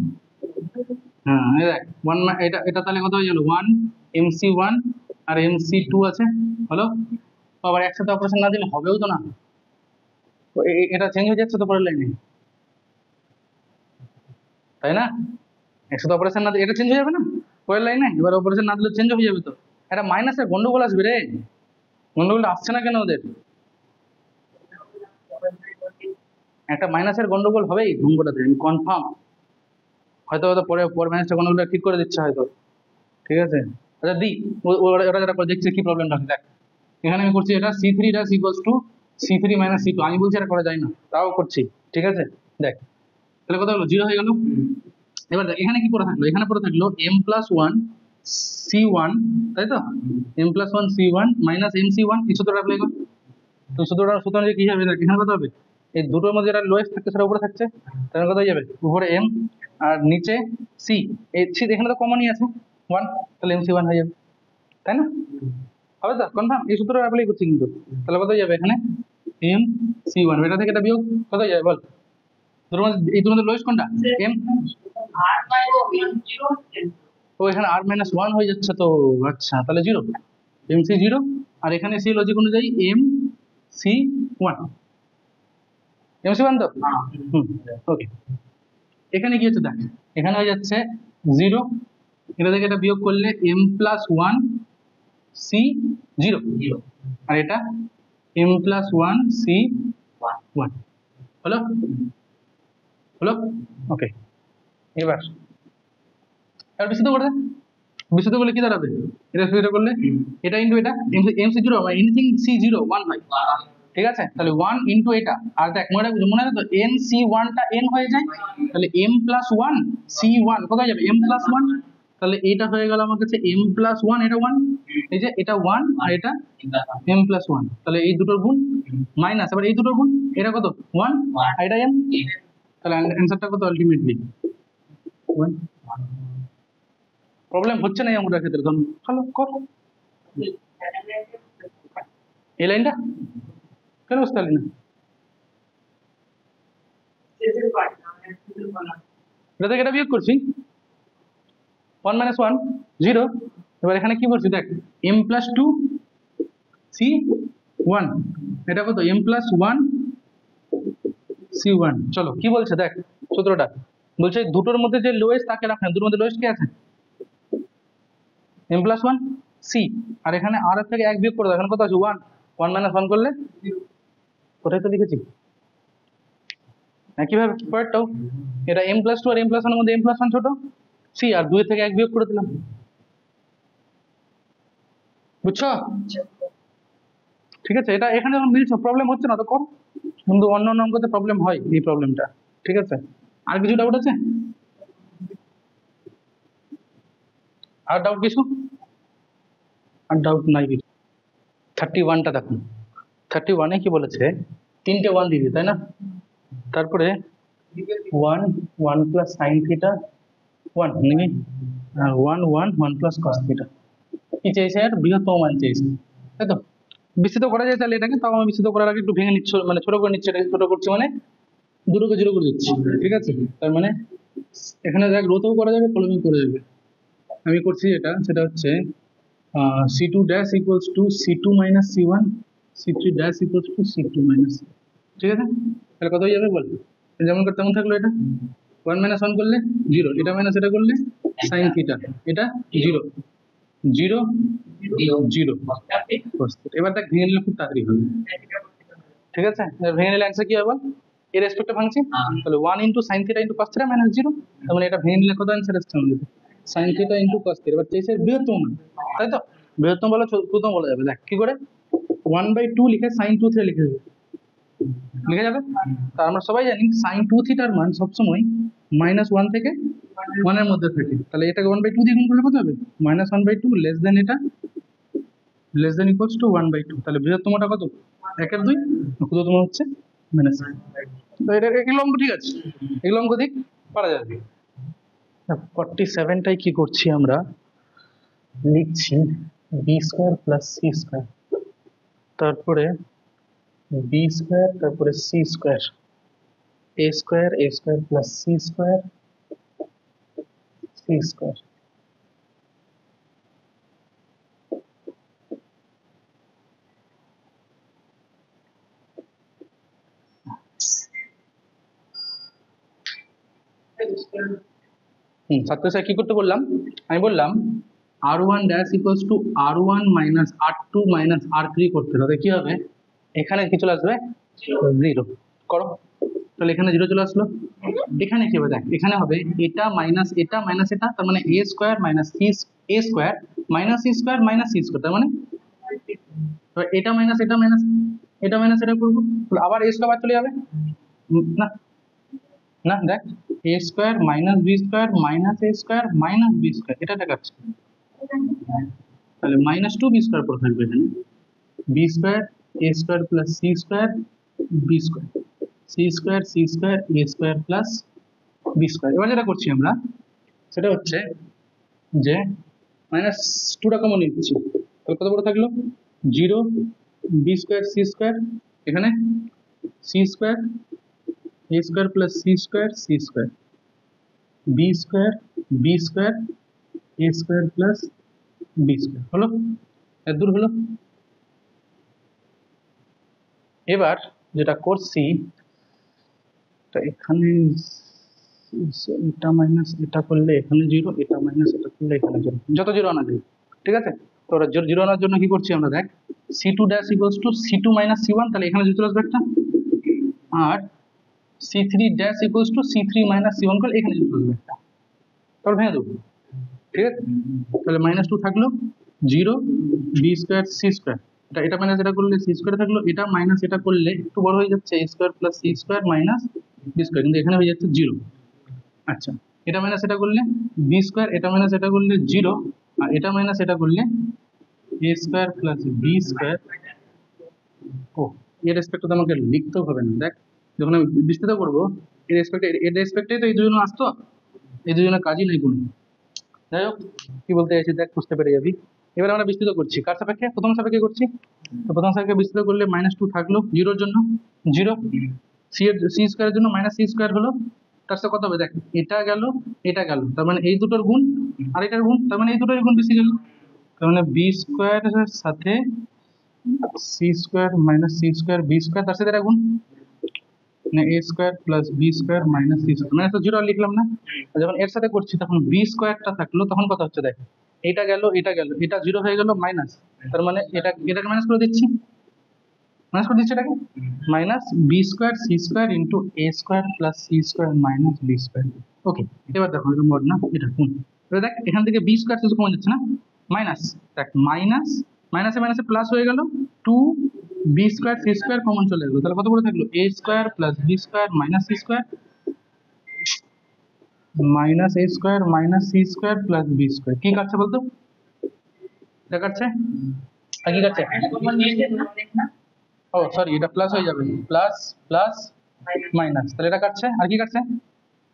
হ্যাঁ এই দেখ এটা তাহলে কত হয়ে গেল? 1 MC1 আর MC2 আছে হলো, আবার একসাথে অপারেশন না দিলে হবেও তো না, এটা চেঞ্জ হয়ে যাচ্ছে তো পরের লাইনে, তাই না? একসাথে অপারেশন না দিলে এটা চেঞ্জ হয়ে যাবে না পরের লাইনে, এবার অপারেশন না দিলে চেঞ্জ হয়ে যাবে, তো এটা মাইনাসের গন্ডগোল আসবে রে, গন্ডগোলটা আসছে না কেন ওদের? একটা মাইনাসের গন্ডগোল হবেই অঙ্কটাতে, আমি কনফার্ম। হয়তো হয়তো পরে মাইনাসটা গন্ডগোলটা ঠিক করে দিচ্ছে হয়তো, ঠিক আছে। আচ্ছা দি, ওরা যেটা করে দেখছে কি প্রবলেমটা, দেখ এখানে আমি করছি এটা C3 dash equals two C3 minus C2, আমি বলছি এটা করা যায় না, তাও করছি, ঠিক আছে। দেখ তাহলে কত হলো, 0 হয়ে গেল। এবার দেখ এখানে কি পড়ে থাকলো, এখানে পড়ে থাকলো m+1 C1, তাই তো, m+1 C1 মাইনাস MC1, এই সূত্রটা অ্যাপ্লাই কর। তো সুতরাং কি হবে, দেখ এখানে কত হবে, এই দুটোর মধ্যে যেটা লোয়েস্ট থাকছে সেটা উপরে থাকছে, তাহলে কত হয়ে যাবে, উপরে m আর নিচে c, এই c এখানে তো কমনই আছে 1, তাহলে MC1 হয়ে যাবে, তাই না? হবে তো কনফার্ম, এই সূত্রটা অ্যাপ্লাই করছি কিন্তু। তাহলে কত হয়ে যাবে এখানে MC1, এটা থেকে এটা বিয়োগ কত হয়ে যাবে বল, এই দুটোর মধ্যে লোয়েস্ট কোনটা, m, ও এখানে r-1 হয়ে যাচ্ছে তো, আচ্ছা তাহলে 0, MC0, আর এখানে c লজিক অনুযায়ী MC1, MC1 তো, ওকে। এখানে কি হচ্ছে দেখ, এখানে হয়ে যাচ্ছে 0, এটা থেকে এটা বিয়োগ করলে m+1 C0, আর এটা m+1 C1 হলো, হলো, ওকে। এবার বিশুদ্ধ করে দে, বিশুদ্ধ করলে কি দাঁড়াবে, এটা বিশুদ্ধ করলে এটা ইনটু এটা MC0 বা এনিথিং C0 1 হয়, ঠিক আছে। তাহলে 1 ইনটু এটা, আর দেখ মনে রাখো NC1 টা n হয়ে যায়, তাহলে m+1 C1 কত হয়ে যাবে, m+1, তাহলে এটা হয়ে গেল আমার কাছে m+1, এটা 1, এই যে এটা 1 আর এটা m+1, তাহলে এই দুটোর গুণ মাইনাস, আবার এই দুটোর গুণ, এটা কত 1 আর এটা m, তাহলে অ্যানসারটা কত আলটিমেটলি 1। প্রবলেম হচ্ছে না আমাদের ক্ষেত্রে, তখন ভালো কর এই লাইনটা, কেন বুঝতে পারলি না, এটা থেকে এটা বিয়োগ করছি 1 - 1 0, এবার এখানে কি বলছি দেখ m+2 C1, এটা কত m+1 C1, চলো কি বলছে দেখ সূত্রটা, বলছে দুটোর মধ্যে যে লোয়েস্ট তাকে রাখেন, দুটোর মধ্যে লোয়েস্ট কে আছে m+1 C, আর এখানে r এর থেকে 1 বিয়োগ করে দাও, এখানে কত আছে 1, 1 - 1 করলে কোথায় তো লিখেছি একইভাবে পরেরটাও, এটা m+2 আর m+1 এর মধ্যে m+1 ছোট, C আর 2 এর থেকে 1 বিয়োগ করে দিলাম, বুঝছো, ঠিক আছে। এটা এখানে যখন মিলছে প্রবলেম হচ্ছে না তো কর, কিন্তু অন্য অন্য অঙ্কতে প্রবলেম হয় এই প্রবলেমটা, ঠিক আছে। আর কিছু ডাউট আছে, আর ডাউট কিছু, আর ডাউট নাই কিছু। 31টা দেখুন, 31-এ কি বলেছে, তিনটে 1 দিবি তাই না, তারপরে 1 1 প্লাস সাইন থিটা 1 নাকি, আর 1 1 1 প্লাস কস থিটা, কি চাইছে আর বৃহত্তম মান চাইছে, তাই তো। বিস্তৃত করা যায় তাহলে এটাকে, তাও আমি বিস্তৃত করার আগে একটু ভেঙে নিচ্ছি, মানে ছোট করে নিচ্ছি, এটা ছোট করছি মানে দুটোকে 0 করে দিচ্ছি, ঠিক আছে। তার মানে এখানে দেখ রোতেও করা যাবে, কলমেও করা যাবে, আমি করছি এটা, সেটা হচ্ছে C2 dash equals two C2 minus C1, C3 dash equals two C2 minus, ঠিক আছে। তাহলে কত হয়ে যাবে বল, যেমন করে তেমন থাকলো, এটা 1 - 1 করলে 0, এটা মাইনাস এটা করলে সাইন থিটা, এটা 0 0 0, এবার দেখ ভেঙে নিলে খুব তাড়াতাড়ি হবে, ঠিক আছে। এবার ভেঙে নিলে অ্যান্সার কি হবে, এর রেসপেক্টে ভাঙছি, তাহলে 1 into sine theta into cos theta minus 0, তার মানে এটা ভেঙে নিলে কত অ্যান্সার আসছে আমাদের, sine theta into cos theta, এবার চেয়েছে বৃহত্তম মান, তাই তো, বৃহত্তম বলা ছোটতম বলা যাবে, দেখ কি করে 1/2 লিখে সাইন 2 থিটা লিখে যাবে, লিখে যাবে। তা আমরা সবাই জানি সাইন 2 থিটার মান সবসময় -1 থেকে 1 এর মধ্যে থাকে, তাহলে এটাকে 1/2 দিয়ে গুণ করলে কত হবে, -1/2 লেস দেন এটা লেস দেন ইকুয়ালস টু 1/2, তাহলে বৃহত্তমটা কত 1/2, ক্ষুদ্রতম হচ্ছে -1, তো এটা এগুলো অঙ্ক ঠিক আছে, এগুলো অঙ্ক ঠিক পারা যাবে। 47টাই কি করছি আমরা, লিখছি b² + c², তারপরে b², তারপরে c², a² + c², ছাত্র স্যার কি করতে বললাম, আমি বললাম r1 dash equals to r1 minus r2 minus r3 করতে হবে, কি হবে এখানে কি চলে আসবে 0, করো তাহলে এখানে 0 চলে আসলো। এখানে কি হবে দেখ, এখানে হবে এটা মাইনাস এটা, তার মানে a square minus a square minus c square minus c square, তার মানে এটা মাইনাস এটা মাইনাস এটা করবো, তাহলে আবার a স্কয়ার চলে যাবে। না না দেখ, a square minus b square minus a square minus b square, এটা দেখাচ্ছে। তাহলে মাইনাস 2b স্কয়ার পর থাকবে এখানে, b square a square plus c square b square, c square c square a square plus b square. এবার যেটা করছি আমরা সেটা হচ্ছে যে মাইনাস 2টা কমন নিচ্ছি, তাহলে কত বড় থাকলো 0, b স্কয়ার c স্কয়ার, এখানে c square a square plus c square c square, b square b square a square plus b square, হলো? এত দূর হলো। এবার যেটা করছি, তো এখানে এটা মাইনাস এটা করলে এখানে 0, এটা মাইনাস এটা করলে এখানে 0, যত 0 আনা যায়, ঠিক আছে? তো 0 আনার জন্য কি করছি আমরা দেখ, c2 dash equals two c2 minus c1, তাহলে এখানে 0 চলে আসবে একটা, আর c3 dash equals two c3 minus c1 করলে এখানে 0 চলে আসবে একটা, তাহলে ভেঙে দেবো, ঠিক আছে? তাহলে মাইনাস 2 থাকলো, 0 b স্কয়ার c স্কয়ার, এটা মাইনাস এটা করলে c স্কয়ার থাকলো, এটা মাইনাস এটা করলে একটু বড় হয়ে যাচ্ছে a square plus c square minus b square, কিন্তু এখানে হয়ে যাচ্ছে 0। আচ্ছা, এটা মাইনাস এটা করলে b স্কয়ার, এটা মাইনাস এটা করলে 0, আর এটা মাইনাস এটা করলে a square plus b square. ও, এর রেসপেক্টে তো আমাকে লিখতেও হবে না, দেখ যখন আমি বিস্তৃত করবো এর রেসপেক্টে তো এই দুজন আসতো, এই দুজনের কাজই নেই কোনো। যাই হোক, কি বলতে চাইছি দেখ, বুঝতে পেরে যাবি। এবার আমরা বিস্তৃত করছি কার সাপেক্ষে, প্রথম সাপেক্ষে করছি, তো প্রথম সাপেক্ষে বিস্তৃত করলে মাইনাস 2 থাকলো 0 এর জন্য, 0 c স্কয়ারের জন্য মাইনাস c স্কয়ার হলো, তার সাথে কত হবে দেখ, এটা গেল এটা গেল, তার মানে এই দুটোর গুণ আর এটার গুণ, তার মানে এই দুটোর গুণ বেশি গেল, তার মানে b স্কয়ারের সাথে c square minus c square b square, তার সাথে এটা গুণ, মানে a square plus b square minus c square, মানে তো 0 লিখলাম না। যখন এর সাথে করছি তখন b স্কয়ারটা থাকলো, তখন কত হচ্ছে দেখ, এটা গেল এটা গেল, এটা 0 হয়ে গেল মাইনাস, তার মানে এটাকে মাইনাস করে দিচ্ছি, এটাকে minus b square c square into a square plus c square minus b square. Okay, এবার দেখো এটা মোড না, এটা কোন, এবার দেখ এখান থেকে b স্কয়ার কিছু কমে যাচ্ছে না, মাইনাস, দেখ মাইনাস মাইনাসে মাইনাসে প্লাস হয়ে গেল, 2 b square c square common চলে গেল, তাহলে কত বড় থাকলো a square plus b square minus c square, minus a square minus c square plus b square. কি কাটছে বলতো, এটা কাটছে আর কি কাটছে, ও সরি, এটা প্লাস হয়ে যাবে, প্লাস প্লাস মাইনাস, তাহলে এটা কাটছে আর কি কাটছে,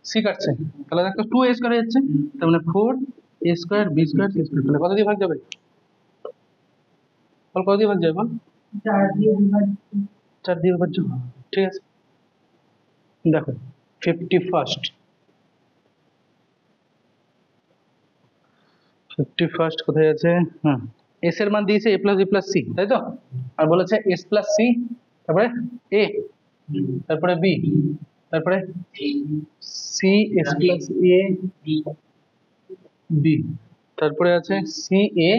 সি কাটছে, তাহলে দেখো 2a স্কয়ার হয়ে যাচ্ছে, তার মানে 4a square b square c square, তাহলে কত দিয়ে ভাগ যাবে বল, কত দিয়ে ভাগ যাবে বল, 4 দিয়ে ভাগ, ঠিক আছে। দেখো 51st কোথায় আছে, হ্যাঁ এস এর মান দিয়েছে a plus b plus c, তাই তো, আর বলেছে s প্লাস c, তারপরে a, তারপরে b, তারপরে c s plus a b, তারপরে আছে c a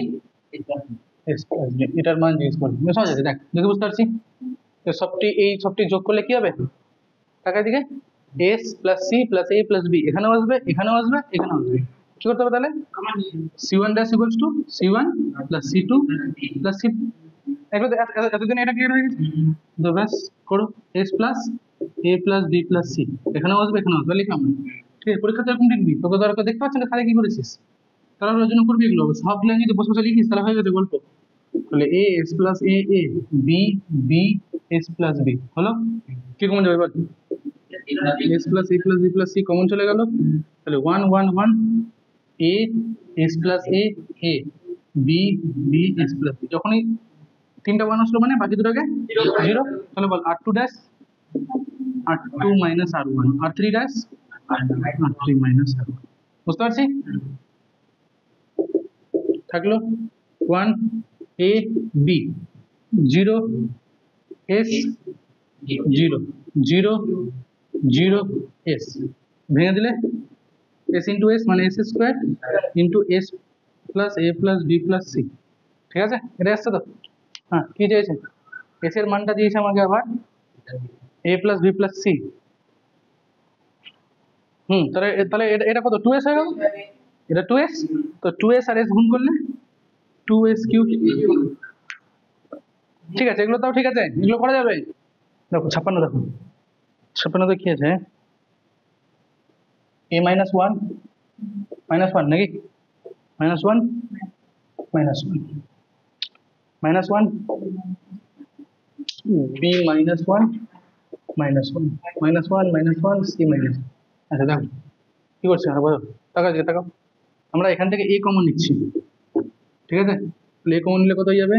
s plus b, এটার মান জিজ্ঞেস করবে, সহজ আছে দেখ, দেখে বুঝতে পারছি। তো সবটি যোগ করলে কি হবে, টাকা দিকে s plus c plus a plus b, এখানেও আসবে এখানেও আসবে এখানেও আসবে, কি করতে হবে তাহলে, c1 dash equals to c1 plus c2 plus c, এতদিন এটা ক্লিয়ার হয়ে গেছে তো, ব্যাস করো s plus a plus b plus c, এখানেও আসবে এখানেও আসবে, লিখলাম না, ঠিক আছে? পরীক্ষাতে এরকম লিখবি, তোকে ধর দেখতে পাচ্ছেন না খালি কি করেছিস, তাহলে ওর জন্য করবি এগুলো, সবগুলো যদি বসে বসে লিখিস তাহলে হয়ে যাবে গল্প। তাহলে a s plus a a b b s plus b হলো, কি কমন যাবে এবার, s plus a plus b plus c common চলে গেল, তাহলে 1 1 1 a s plus a a b b s plus b, যখনই তিনটা 1 আসলো মানে বাকি দুটোকে 0, তাহলে বল r2 dash r2 minus r1, r3 dash r3 minus r1, বুঝতে পারছি। থাকলো 1 a b 0 s 0 0 0 s, ভেঙে দিলে s ইন্টু s মানে s square into s plus a plus b plus c, ঠিক আছে? এটা আসছে তো, হ্যাঁ কি চেয়েছে, s এর মানটা দিয়েছে আমাকে আবার a plus b plus c, তাহলে তাহলে এটা কত 2s হয়ে গেল, এটা 2s, তো 2s আর s গুণ করলে 2s কিউব। ঠিক আছে, এগুলো তাও ঠিক আছে, এগুলো করা যাবে। দেখো 56, দেখো 56 কি আছে, a মাইনাস ওয়ান নাকি, minus one minus one minus one, b minus one minus one minus one minus one, c minus. আচ্ছা দেখো কি করছে, আর বলো, তাকাও দিকে তাকাও, আমরা এখান থেকে এ কমন নিচ্ছি, ঠিক আছে, তাহলে এ কমন নিলে কত হয়ে যাবে,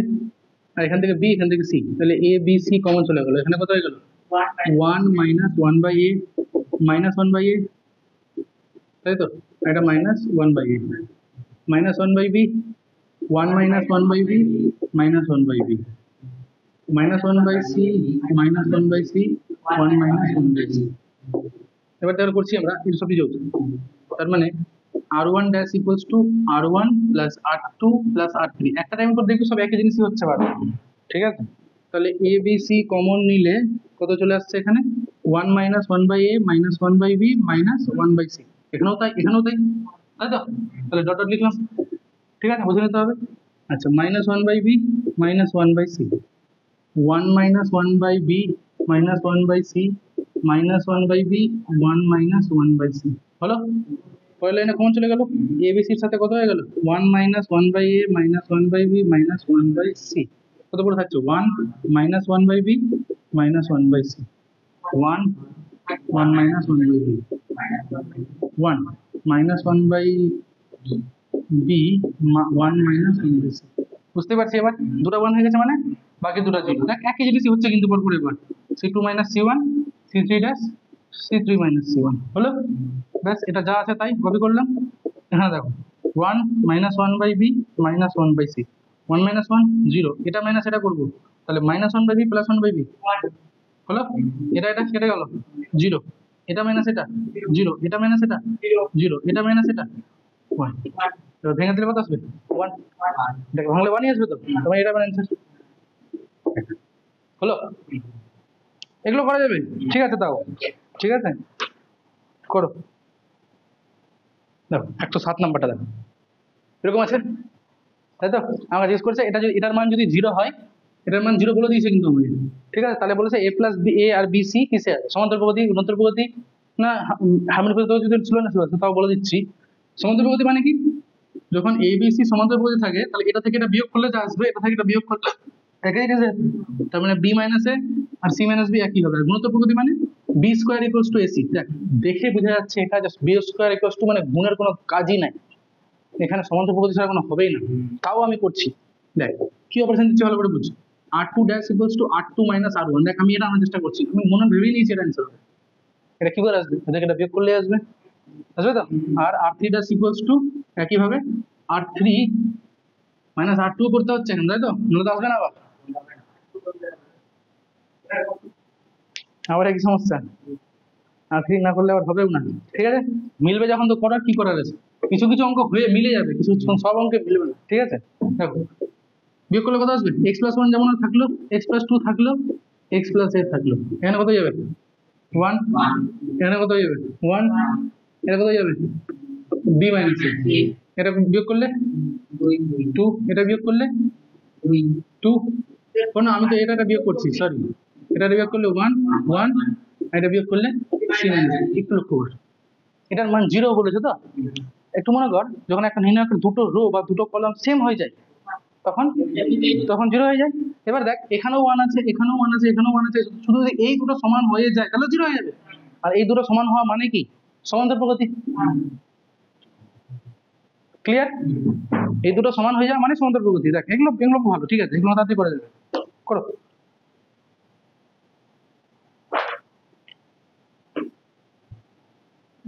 আর এখান থেকে বি, এখান থেকে সি, তাহলে এ বি সি কমন চলে গেলো, এখানে কত হয়ে গেল, 1 minus 1 by a minus 1 by a, তাই তো, এটা minus 1 by a minus 1 by b, 1 minus 1 by b minus 1 by b minus 1 by c minus 1 by c 1 minus 1 by c. এবার তাহলে করছি আমরা এর সবই যোগ, তার মানে r1 dash equals to r1 plus r2 plus r3, একটা টাইম পর দেখবি সব একই জিনিসই হচ্ছে বারবার, ঠিক আছে। তাহলে এ বি সি কমন নিলে কত চলে আসছে এখানে, 1 minus 1 by a minus 1 by b minus 1 by c, এখানেও তাই এখানেও তাই, তাই তো, তাহলে ডট ডট লিখলাম, ঠিক আছে, বুঝে নিতে হবে। আচ্ছা, minus 1 by b minus 1 by c, 1 minus 1 by b minus 1 by c minus 1 by b 1 minus 1 by c, হলো। পরের লাইনে কমন চলে গেল, এ বি সির সাথে কত হয়ে গেল, 1 minus 1 by a minus 1 by b minus 1 by c, কত পড়ে থাকছে, 1 minus 1 by b minus 1 by c, 1 1 minus 1 by b 1 minus 1 by b 1 minus 1 by c. বুঝতে পারছি, এবার দুটো 1 হয়ে গেছে মানে বাকি দুটো 0, দেখ একই জিনিসই হচ্ছে কিন্তু পরপর, এবার c2 minus c1 c3 dash c3 minus c1, হলো। ব্যাস, এটা যা আছে তাই কপি করলাম, হ্যাঁ দেখো 1 minus 1 by b minus 1 by c, 1 minus 1 0, এটা মাইনাস এটা করবো, তাহলে minus 1 by b plus 1 by b, হলো। এটা এটা কেটে গেল 0, এটা মাইনাস এটা 0, এটা মাইনাস এটা 0, এটা মাইনাস এটা 1, এবার ভেঙে দিলে কত আসবে 1, দেখো ভাঙলে 1ই আসবে, তো তোমার এটা অ্যান্সার, হলো। এগুলো করা যাবে, ঠিক আছে, তাও ঠিক আছে, করো। দেখো 107 নাম্বারটা দেখো, এরকম আছে, তাই তো, আমরা জিজ্ঞেস করছে এটা যদি এটার মান যদি 0 হয়, এটার মান 0 বলে দিয়েছে কিন্তু আমাকে, ঠিক আছে, তাহলে বলেছে এ প্লাস বি, এ আর বি সি কিসে আছে, সমান্তর প্রগতি, গুণোত্তর প্রগতি, না হার্মোনিক প্রগতি যদি ছিল না, তাও বলে দিচ্ছি। সমান্তর প্রগতি মানে কি, যখন এ বি সি সমান্তর প্রগতি থাকে, তাহলে এটা থেকে এটা বিয়োগ করলে যা আসবে, এটা থেকে এটা বিয়োগ করলে একই জিনিস আসবে, তার মানে বি মাইনাস এ আর সি মাইনাস বি একই হবে। আর গুণোত্তর প্রগতি মানে b square equals to ac, দেখ দেখে বোঝা যাচ্ছে এটা just b square equals to, মানে গুণের কোনো কাজই নাই এখানে, সমান্তর প্রগতি ছাড়া কোনো হবেই না, তাও আমি করছি। দেখ কি অপারেশন দিচ্ছি ভালো করে বুঝ, r2 dash equals two r2 minus r1, দেখ আমি এটা আনার চেষ্টা করছি, আমি মনে ভেবেই নিয়েছি এটা অ্যান্সার হবে, এটা কি করে আসবে, দেখ এটা বিয়োগ করলে আসবে, আসবে তো। আর r3 ড্যাশ ইকুয়ালস টু একই ভাবে r3 মাইনাস r2 করতে হচ্ছে এখানে, তাই তো, নলে তো আসবে না, আবার একই সমস্যা, r3 না করলে আবার হবেও না, ঠিক আছে, মিলবে যখন তো করার কি করার আছে, কিছু কিছু অঙ্ক হয়ে মিলে যাবে, কিছু সব অঙ্কে মিলবে না, ঠিক আছে। দেখো বিয়োগ করলে কত আসবে, x প্লাস 1 যেমন থাকলো, x প্লাস 2 থাকলো, x প্লাস a থাকলো, এখানে কত যাবে 1, এখানে কত যাবে 1, এটা কত যাবে b মাইনাস a, এটা বিয়োগ করলে 2, এটা বিয়োগ করলে 2, কোনো আমি তো এটা বিয়োগ করছি, সরি, এটা বিয়োগ করলে 1 1, এটা বিয়োগ করলে c মাইনাস a, একটু লক্ষ্য কর, এটার মান 0 বলেছে তো, একটু মনে কর যখন একটা নির্ণায়কের দুটো রো বা দুটো কলাম সেম হয়ে যায়, তখন 0 হয়ে যায়। এবার দেখ এখানেও 1 আছে, এখানেও 1 আছে, এখানেও 1 আছে, শুধু যদি এই দুটো সমান হয়ে যায় তাহলে 0 হয়ে যাবে, আর এই দুটো সমান হওয়া মানে কি, সমান্তর প্রগতি, ক্লিয়ার, এই দুটো সমান হয়ে যাওয়া মানে সমান্তর প্রগতি, দেখ এগুলো এগুলো ভালো, ঠিক আছে, এগুলো তাড়াতাড়ি করে যাবে, করো।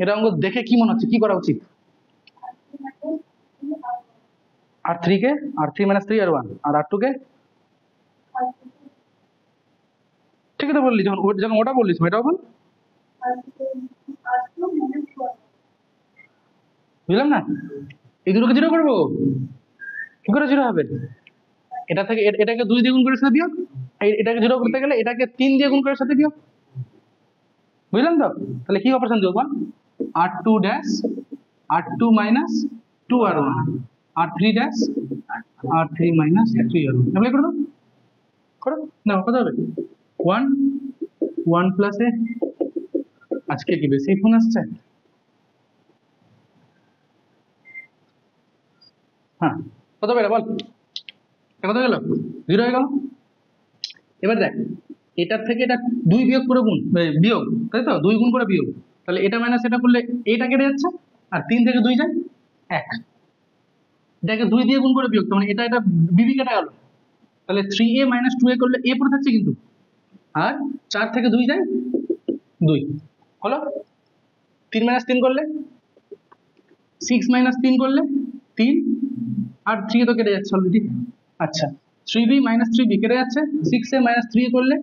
এটা অঙ্ক দেখে কি মনে হচ্ছে, কি করা উচিত, r3 কে r3 মাইনাস 3 আর 1, আর r2 কে, ঠিক আছে বললি, যখন যখন ওটা বললিস এটাও বল, বুঝলাম না, এই দুটোকে 0 করবো, কি করে 0 হবে, এটা থেকে এটাকে 2 দিয়ে গুণ করে সাথে বিয়োগ, এটাকে 0 করতে গেলে এটাকে 3 দিয়ে গুণ করে সাথে বিয়োগ, বুঝলাম তো, তাহলে কি অপারেশন দেবো বল, r2 dash r2 minus 2r1 r3 dash r3 minus 3r1 apply করে দাও, করো না, কত হবে 1 1 প্লাস এ, আজকে কি বেশি ফোন আসছে? হ্যাঁ কত বেড়ে বল, কত গেল 0 হয়ে গেল। এবার দেখ এটার থেকে এটা 2 বিয়োগ করে গুণ বিয়োগ, তাই তো 2 গুণ করে বিয়োগ, তাহলে এটা মাইনাস এটা করলে এটা কেটে যাচ্ছে, আর 3 থেকে 2 যায় 1, এটাকে 2 দিয়ে গুণ করে বিয়োগ, মানে এটা এটা বিবি কেটে গেল, তাহলে 3a মাইনাস 2a করলে a পড়ে থাকছে কিন্তু, আর 4 থেকে 2 যায় 2 হলো, 3 মাইনাস 3 করলে 6 মাইনাস 3 করলে 3, আর 3 তো কেটে যাচ্ছে অলরেডি। আচ্ছা 3b মাইনাস 3b কেটে যাচ্ছে, 6a মাইনাস 3a করলে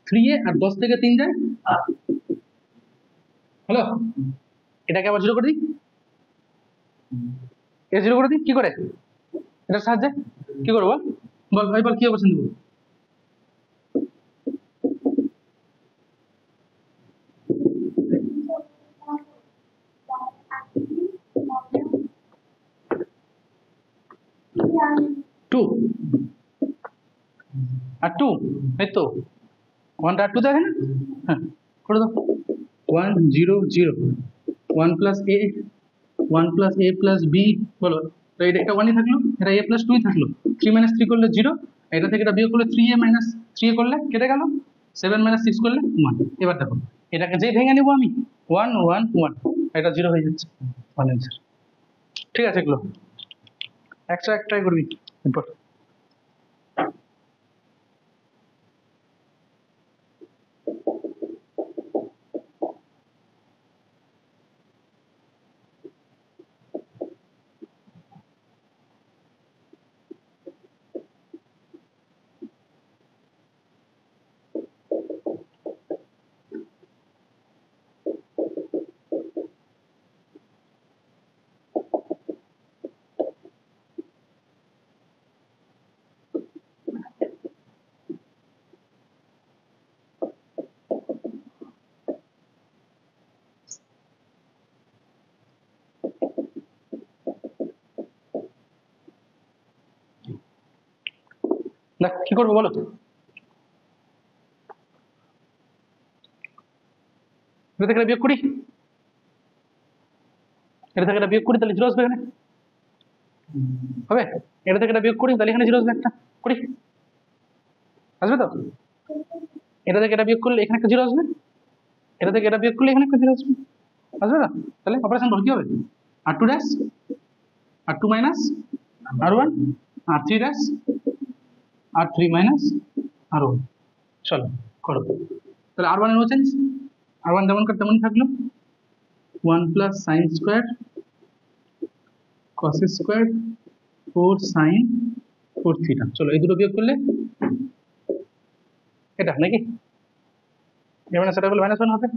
3a, আর 10 থেকে 3 যায় হলো, এটাকে আবার 0 করে দিই, এ 0 করে দিই কি করে, এটার সাহায্যে কি করবো বল ভাই, বল কি অবস্থান দেবো, টু আর 2, এই তো 1 আর 2 দেখে না, হ্যাঁ করে দাও 1 0 0 1 plus a 1 plus a plus b, বলো তো এটা 1ই থাকলো, এটা a প্লাস 2ই থাকলো, 3 মাইনাস 3 করলে 0, এটা থেকে এটা বিয়োগ করলে 3a মাইনাস 3a করলে কেটে গেল, 7 মাইনাস 6 করলে 1। এবার দেখো এটাকে যেই ভেঙে নেবো আমি 1 1 1, এটা 0 হয়ে যাচ্ছে, ভালো অ্যান্সার। ঠিক আছে এগুলো একটা ট্রাই করবি এরপর। দেখ কি করবো বলো, এটা থেকে বিয়োগ করি, এটা থেকে এটা বিয়োগ করি, তাহলে 0 আসবে এখানে, হবে এটা থেকে এটা বিয়োগ করি, তাহলে এখানে 0 আসবে, একটা করি আসবে তো, এটা থেকে এটা বিয়োগ করলে এখানে একটা 0 আসবে, এটা থেকে এটা বিয়োগ করলে এখানে একটা 0 আসবে, আসবে না, তাহলে অপারেশন বল কি হবে, r2 dash r2 minus r1 r3 dash r3 minus r1, চলো করো, তাহলে r1 এর নো চেঞ্জ, r1 যেমনকার তেমনই থাকলো, 1 plus sine square cos square 4 sine 4 theta, চলো এই দুটো বিয়োগ করলে এটা নাকি, এটা মাইনাস এটা করলে -1 হবে,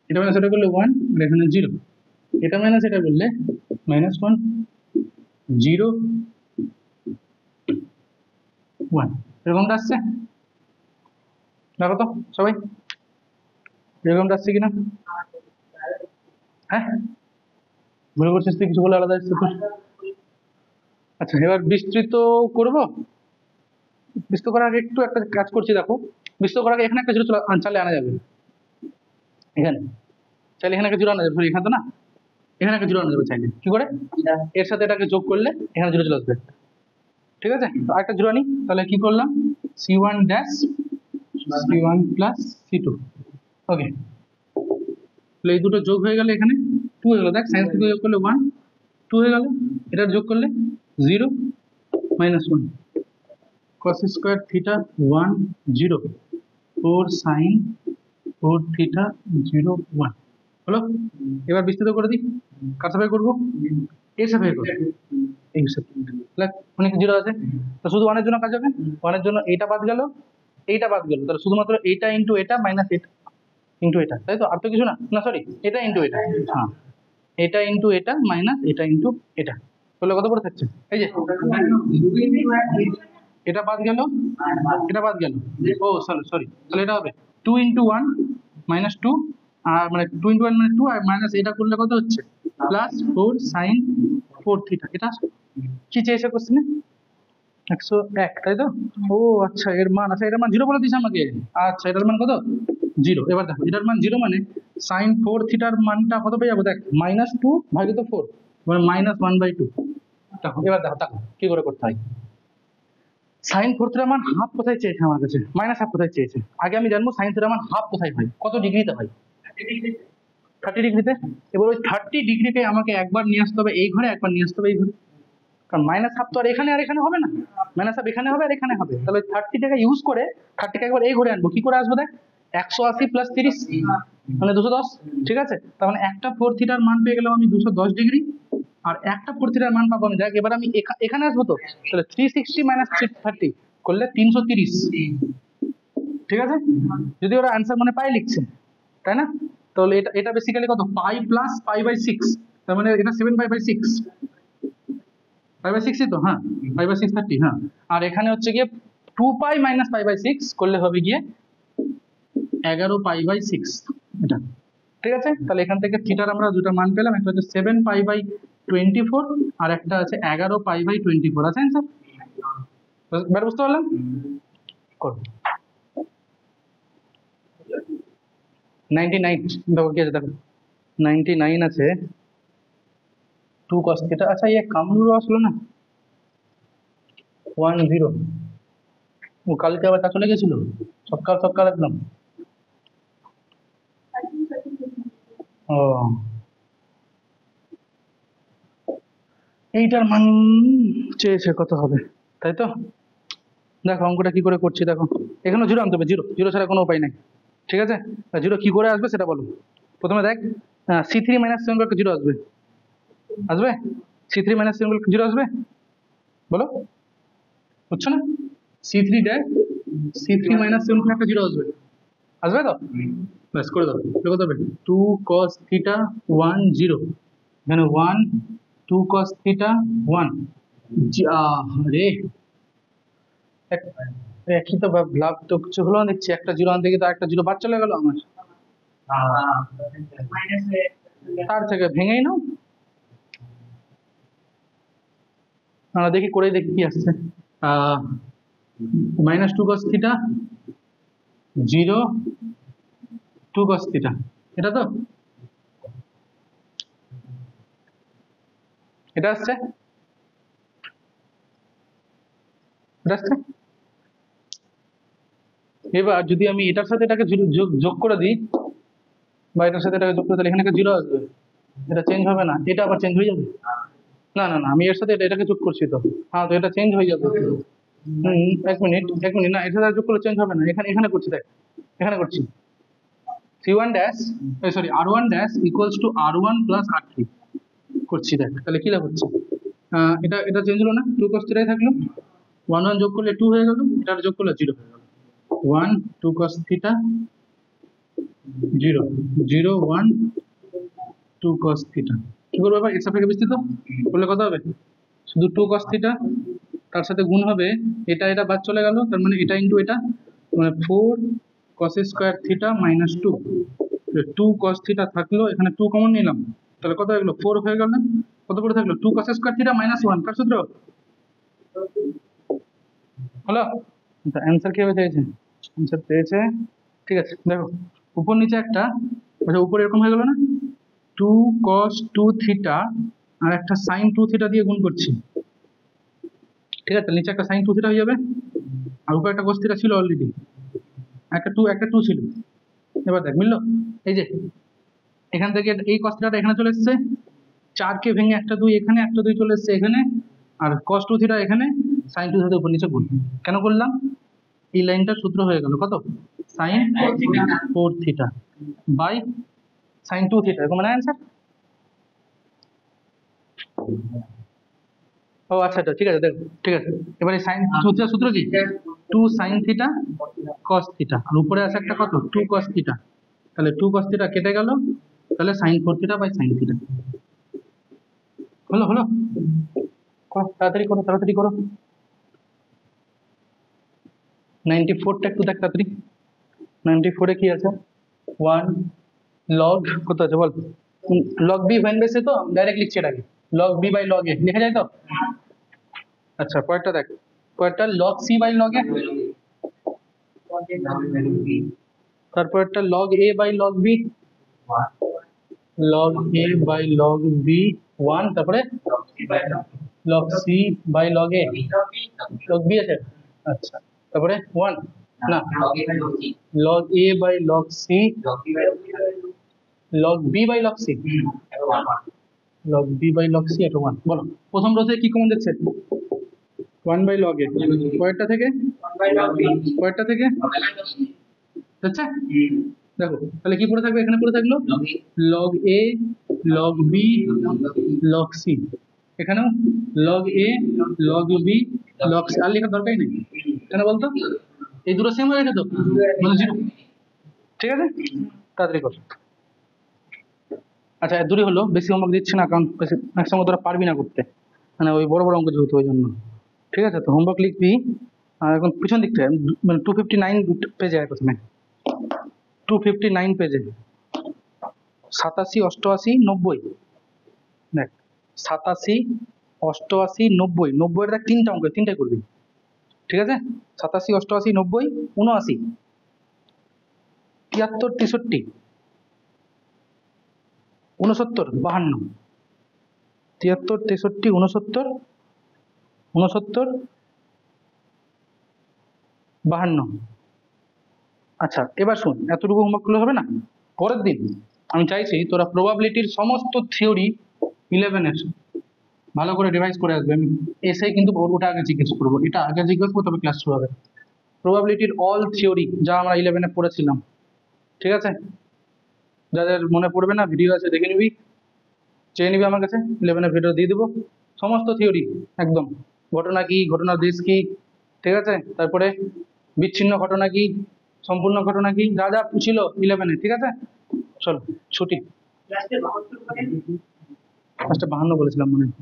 এটা মাইনাস এটা করলে 1, আর এখানে 0, এটা মাইনাস এটা করলে -1 0 1, এরকমটা আসছে, দেখো তো সবাই এরকমটা আসছে কিনা, হ্যাঁ ভুল করছিস তুই, কিছু বলে আলাদা আসছে তোর। আচ্ছা এবার বিস্তৃত করব, বিস্তৃত করার আগে একটু একটা কাজ করছি, দেখো বিস্তৃত করার আগে এখানে একটা 0 চালে আনা যাবে, এখানে চাইলে এখানে একটা 0 আনা যাবে, এখানে তো না, এখানে একটা 0 আনা যাবে চাইলে, কি করে এর সাথে এটাকে যোগ করলে এখানে 0 চলে আসবে, ঠিক আছে, তো আরেকটা 0 আনি, তাহলে কি করলাম c1 dash c1 plus c2, ওকে, তাহলে এই দুটো যোগ হয়ে গেলে এখানে 2 হয়ে গেল, দেখ সাইন থেকে যোগ করলে 1 2 হয়ে গেল, এটার যোগ করলে 0 -1 cos square theta 1 0 4 sine 4 theta 0 1 হলো। এবার বিস্তৃত করে দিই, কার সাথে করবো, এর সাথে করবো, এই সাথে অনেক 0 আছে, তো শুধু 1 এর জন্য কাজ হবে, 1 এর জন্য এইটা বাদ গেল, এইটা বাদ গেল, তাহলে শুধুমাত্র এইটা ইন্টু এটা মাইনাস এটা ইন্টু এটা, তাই তো, আর তো কিছু না, না সরি এটা ইন্টু এটা, হ্যাঁ এটা ইন্টু এটা মাইনাস এটা ইন্টু এটা, তাহলে কত করে থাকছে, এই যে এটা বাদ গেল, এটা বাদ গেল, ও সরি সরি, তাহলে এটা হবে 2 ইন্টু 1 মাইনাস 2 আর মানে 2 × 1 মানে 2 আর মাইনাস এটা করলে কত হচ্ছে প্লাস 4 sin 4 থিটা। এটা কি চেয়েছে কোশ্চেনে 101 তাই তো? ও আচ্ছা এর মান, আচ্ছা এটার মান 0 বলে দিয়েছে আমাকে। আচ্ছা এটার মান কত 0। এবার দেখো এটার মান 0 মানে sin 4 থিটার মানটা কত পেয়ে যাবো দেখ -2 ভাজিত 4 মানে -1/2। দেখো এবার দেখো কি করে করতে হয়। sin 4 থিটার মান হাফ কোথায় চেয়েছে আমার কাছে, -1/2 কোথায় চেয়েছে। আগে আমি জানবো sin থিটার মান হাফ কোথায় হয়, কত ডিগ্রিতে হয়। 30 ডিগ্রিতে। এবার ওই 30 ডিগ্রিকে আমাকে একবার নিয়ে আসতে হবে এই ঘরে, একবার নিয়ে আসতে হবে এই ঘরে, কারণ -1/2 তো আর এখানে হবে না, -1/2 এখানে হবে আর এখানে হবে। তাহলে 30 টাকা ইউজ করে 30 কে একবার এই ঘরে আনবো, কি করে আসবো দেখ 180 + 30 মানে 210। ঠিক আছে, তার মানে একটা 4 থিটার মান পেয়ে গেলাম আমি 210 ডিগ্রি, আর একটা 4 থিটার মান পাবো আমি দেখ। এবার আমি এখানে আসবো তো, তাহলে 360 - 30 করলে 330। ঠিক আছে, যদি ওরা অ্যান্সার মনে পাই লিখছে, তাই না? তাহলে এটা বেসিক্যালি কত পাই প্লাস π/6, তার মানে এটা 7π/6, 5/6 তো, হ্যাঁ 5/6 30, হ্যাঁ। আর এখানে হচ্ছে গিয়ে 2π - π/6 করলে হবে গিয়ে 11π/6 এটা। ঠিক আছে, তাহলে এখান থেকে থিটার আমরা দুটো মান পেলাম, একটা হচ্ছে 7π/24 আর একটা আছে 11π/24। আছে অ্যান্সার? এবার বুঝতে পারলাম? করো 99। দেখো কি আছে, দেখো 99 আছে 2 cos থিটা। আচ্ছা ये কামরুরও আসলো না 10, ও কালকে আবার তা চলে গেছিল সকাল একদম। ও এইটার মান চেয়েছে কত হবে, তাই তো? দেখো অঙ্কটা কি করে করছি দেখো, এখানে 0 আনতে হবে, 0 ছাড়া কোনো উপায় নাই। ঠিক আছে, 0 কি করে আসবে সেটা বলো। প্রথমে দেখ C3 - 7 একটা 0 আসবে, C3 - 7 0 আসবে, বলো বুঝছো না? C3 ড্যাশ C3 - 7 একটা 0 আসবে, আসবে তো? ব্যাস করে দাও, কত হবে 2 cos থিটা 1 0, এখানে 1 2 cos থিটা 1। আরে একই তো লাভ তো কিছু হলো না দেখছি, একটা 0 আনতে গিয়ে তো একটা 0 বাদ চলে গেল আমার। তার থেকে ভেঙেই নাও, দেখি করেই দেখি কি আসছে। -2 cos থিটা 0 2 cos থিটা, এটা তো এটা আসছে, এটা আসছে। এবার যদি আমি এটার সাথে এটাকে যোগ করে দিই, বা এটার সাথে এটাকে যোগ করে দিলে এখানে একটা 0 আসবে, এটা চেঞ্জ হবে না, এটা আবার চেঞ্জ হয়ে যাবে। না না না, আমি এর সাথে এটাকে যোগ করছি তো, হ্যাঁ তো এটা চেঞ্জ হয়ে যাবে। এক মিনিট না, এর সাথে যোগ করলে চেঞ্জ হবে না, এখানে করছি দেখ, এখানে করছি C1 dash sorry R1 dash equals to R1 plus R3 করছি দেখ, তাহলে কি লাভ হচ্ছে, এটা চেঞ্জ হলো না, 2 cos থিটাই থাকলো, 1 1 যোগ করলে 2 হয়ে গেল, এটা যোগ করলে 0 হয়ে গেল। 1 2 cos থিটা 0 0 1 2 cos থিটা। কি করবো এবার, এর সাপেক্ষে বিস্তৃত করলে কত হবে, শুধু 2 cos থিটা, তার সাথে গুণ হবে এটা বাদ চলে গেল, তার মানে এটা ইন্টু এটা, মানে 4 cos square theta minus 2। 2 cos theta থাকলো, এখানে 2 কমন নিলাম, তাহলে কত হয়ে গেল 4 হয়ে গেল। কত করে থাকলো 2 cos স্কয়ার থিটা মাইনাস 1, কার সূত্র হলো। অ্যান্সার কি হবে চেয়েছে, অ্যান্সার পেয়েছে। ঠিক আছে দেখো উপর নিচে একটা, আচ্ছা উপরে এরকম হয়ে গেল না, 2 cos 2 থিটা আর একটা sin 2 থিটা দিয়ে গুণ করছি। ঠিক আছে, নিচে একটা sin 2 থিটা হয়ে যাবে, আর উপরে একটা cos থিটা ছিল অলরেডি, একটা 2 ছিল। এবার দেখ মিললো, এই যে এখান থেকে এই cos থিটাটা এখানে চলে এসেছে, 4 কে ভেঙে একটা 2 এখানে, একটা 2 চলে এসেছে এখানে, আর cos 2 থিটা এখানে, sin 2 থিটা উপর নিচে গুণ। কেন করলাম, এই লাইনটার সূত্র হয়ে গেল কত, sin 4 theta by sin 2 theta, এরকম মানে অ্যান্সার। ও আচ্ছা আচ্ছা ঠিক আছে দেখো, ঠিক আছে এবারে সাইন সূত্র কি 2 sin থিটা cos থিটা, আর উপরে আছে একটা কত 2 cos থিটা, তাহলে 2 cos থিটা কেটে গেল, তাহলে sin 4 theta by sin theta. হলো হলো, করো তাড়াতাড়ি করো 94টা একটু দেখ তাড়াতাড়ি, 94 এ কি আছে 1 লগ কত আছে বল, লগ বি ভ্যান বেসে তো ডাইরেক্ট লিখছি এটাকে, log b by log a লেখা যায় তো। আচ্ছা পরেরটা দেখ, পরেরটা log c by log a, তারপর একটা log a by log b, log a by log b 1, তারপরে log c by log a, log b আছে, আচ্ছা তারপরে 1 না, log a by log c, log b by log c, log b by log c এটা 1। বলো প্রথম rho থেকে কি কমন যাচ্ছে, 1 বাই লগ এ, পরেরটা থেকে, পরেরটা থেকে আচ্ছা দেখো তাহলে কি পড়ে থাকবে, এখানে পড়ে থাকলো log a log b log C, এখানেও log a log b log C, আর লেখার দরকারই নেই, কেন বলতো এই দুটো সেম হয়ে গেছে তো, মানে 0, ঠিক আছে তাড়াতাড়ি কর। আচ্ছা এর দূরে হলো, বেশি হোমওয়ার্ক দিচ্ছে না কারণ বেশি ম্যাক্সিমাম তোরা পারবি না করতে, মানে ওই বড় বড় অঙ্ক যেহেতু ওই জন্য, ঠিক আছে তো হোমওয়ার্ক লিখবি। আর এখন পিছন দিকটা মানে 259 পেজে আয় প্রথমে, 259 পেজে 87 88 90, দেখ 87 88 90, 90 এর দেখ তিনটা অঙ্ক, তিনটাই করবি, ঠিক আছে 87 88 90 79 73 63 69 52, 73 63 69 69 52। আচ্ছা এবার শোন, এতটুকু হোমওয়ার্ক করলে হবে না, পরের দিন আমি চাইছি তোরা প্রবাবিলিটির সমস্ত থিওরি 11-এর ভালো করে রিভাইজ করে আসবে, আমি এসে কিন্তু ওটা আগে জিজ্ঞেস করবো, এটা আগে জিজ্ঞেস করবো তবে ক্লাস শুরু হবে। প্রবাবিলিটির অল থিওরি যা আমরা 11-এ পড়েছিলাম, ঠিক আছে যাদের মনে পড়বে না ভিডিও আছে দেখে নিবি, চেয়ে নিবি আমার কাছে, 11-এর ভিডিও দিয়ে দেবো, সমস্ত থিওরি একদম, ঘটনা কি, ঘটনার দেশ কি, ঠিক আছে তারপরে বিচ্ছিন্ন ঘটনা কি, সম্পূর্ণ ঘটনা কি, যা যা ছিল 11-এ, ঠিক আছে চলো ছুটি। লাস্টে 52 বলেছিলাম মনে হয়।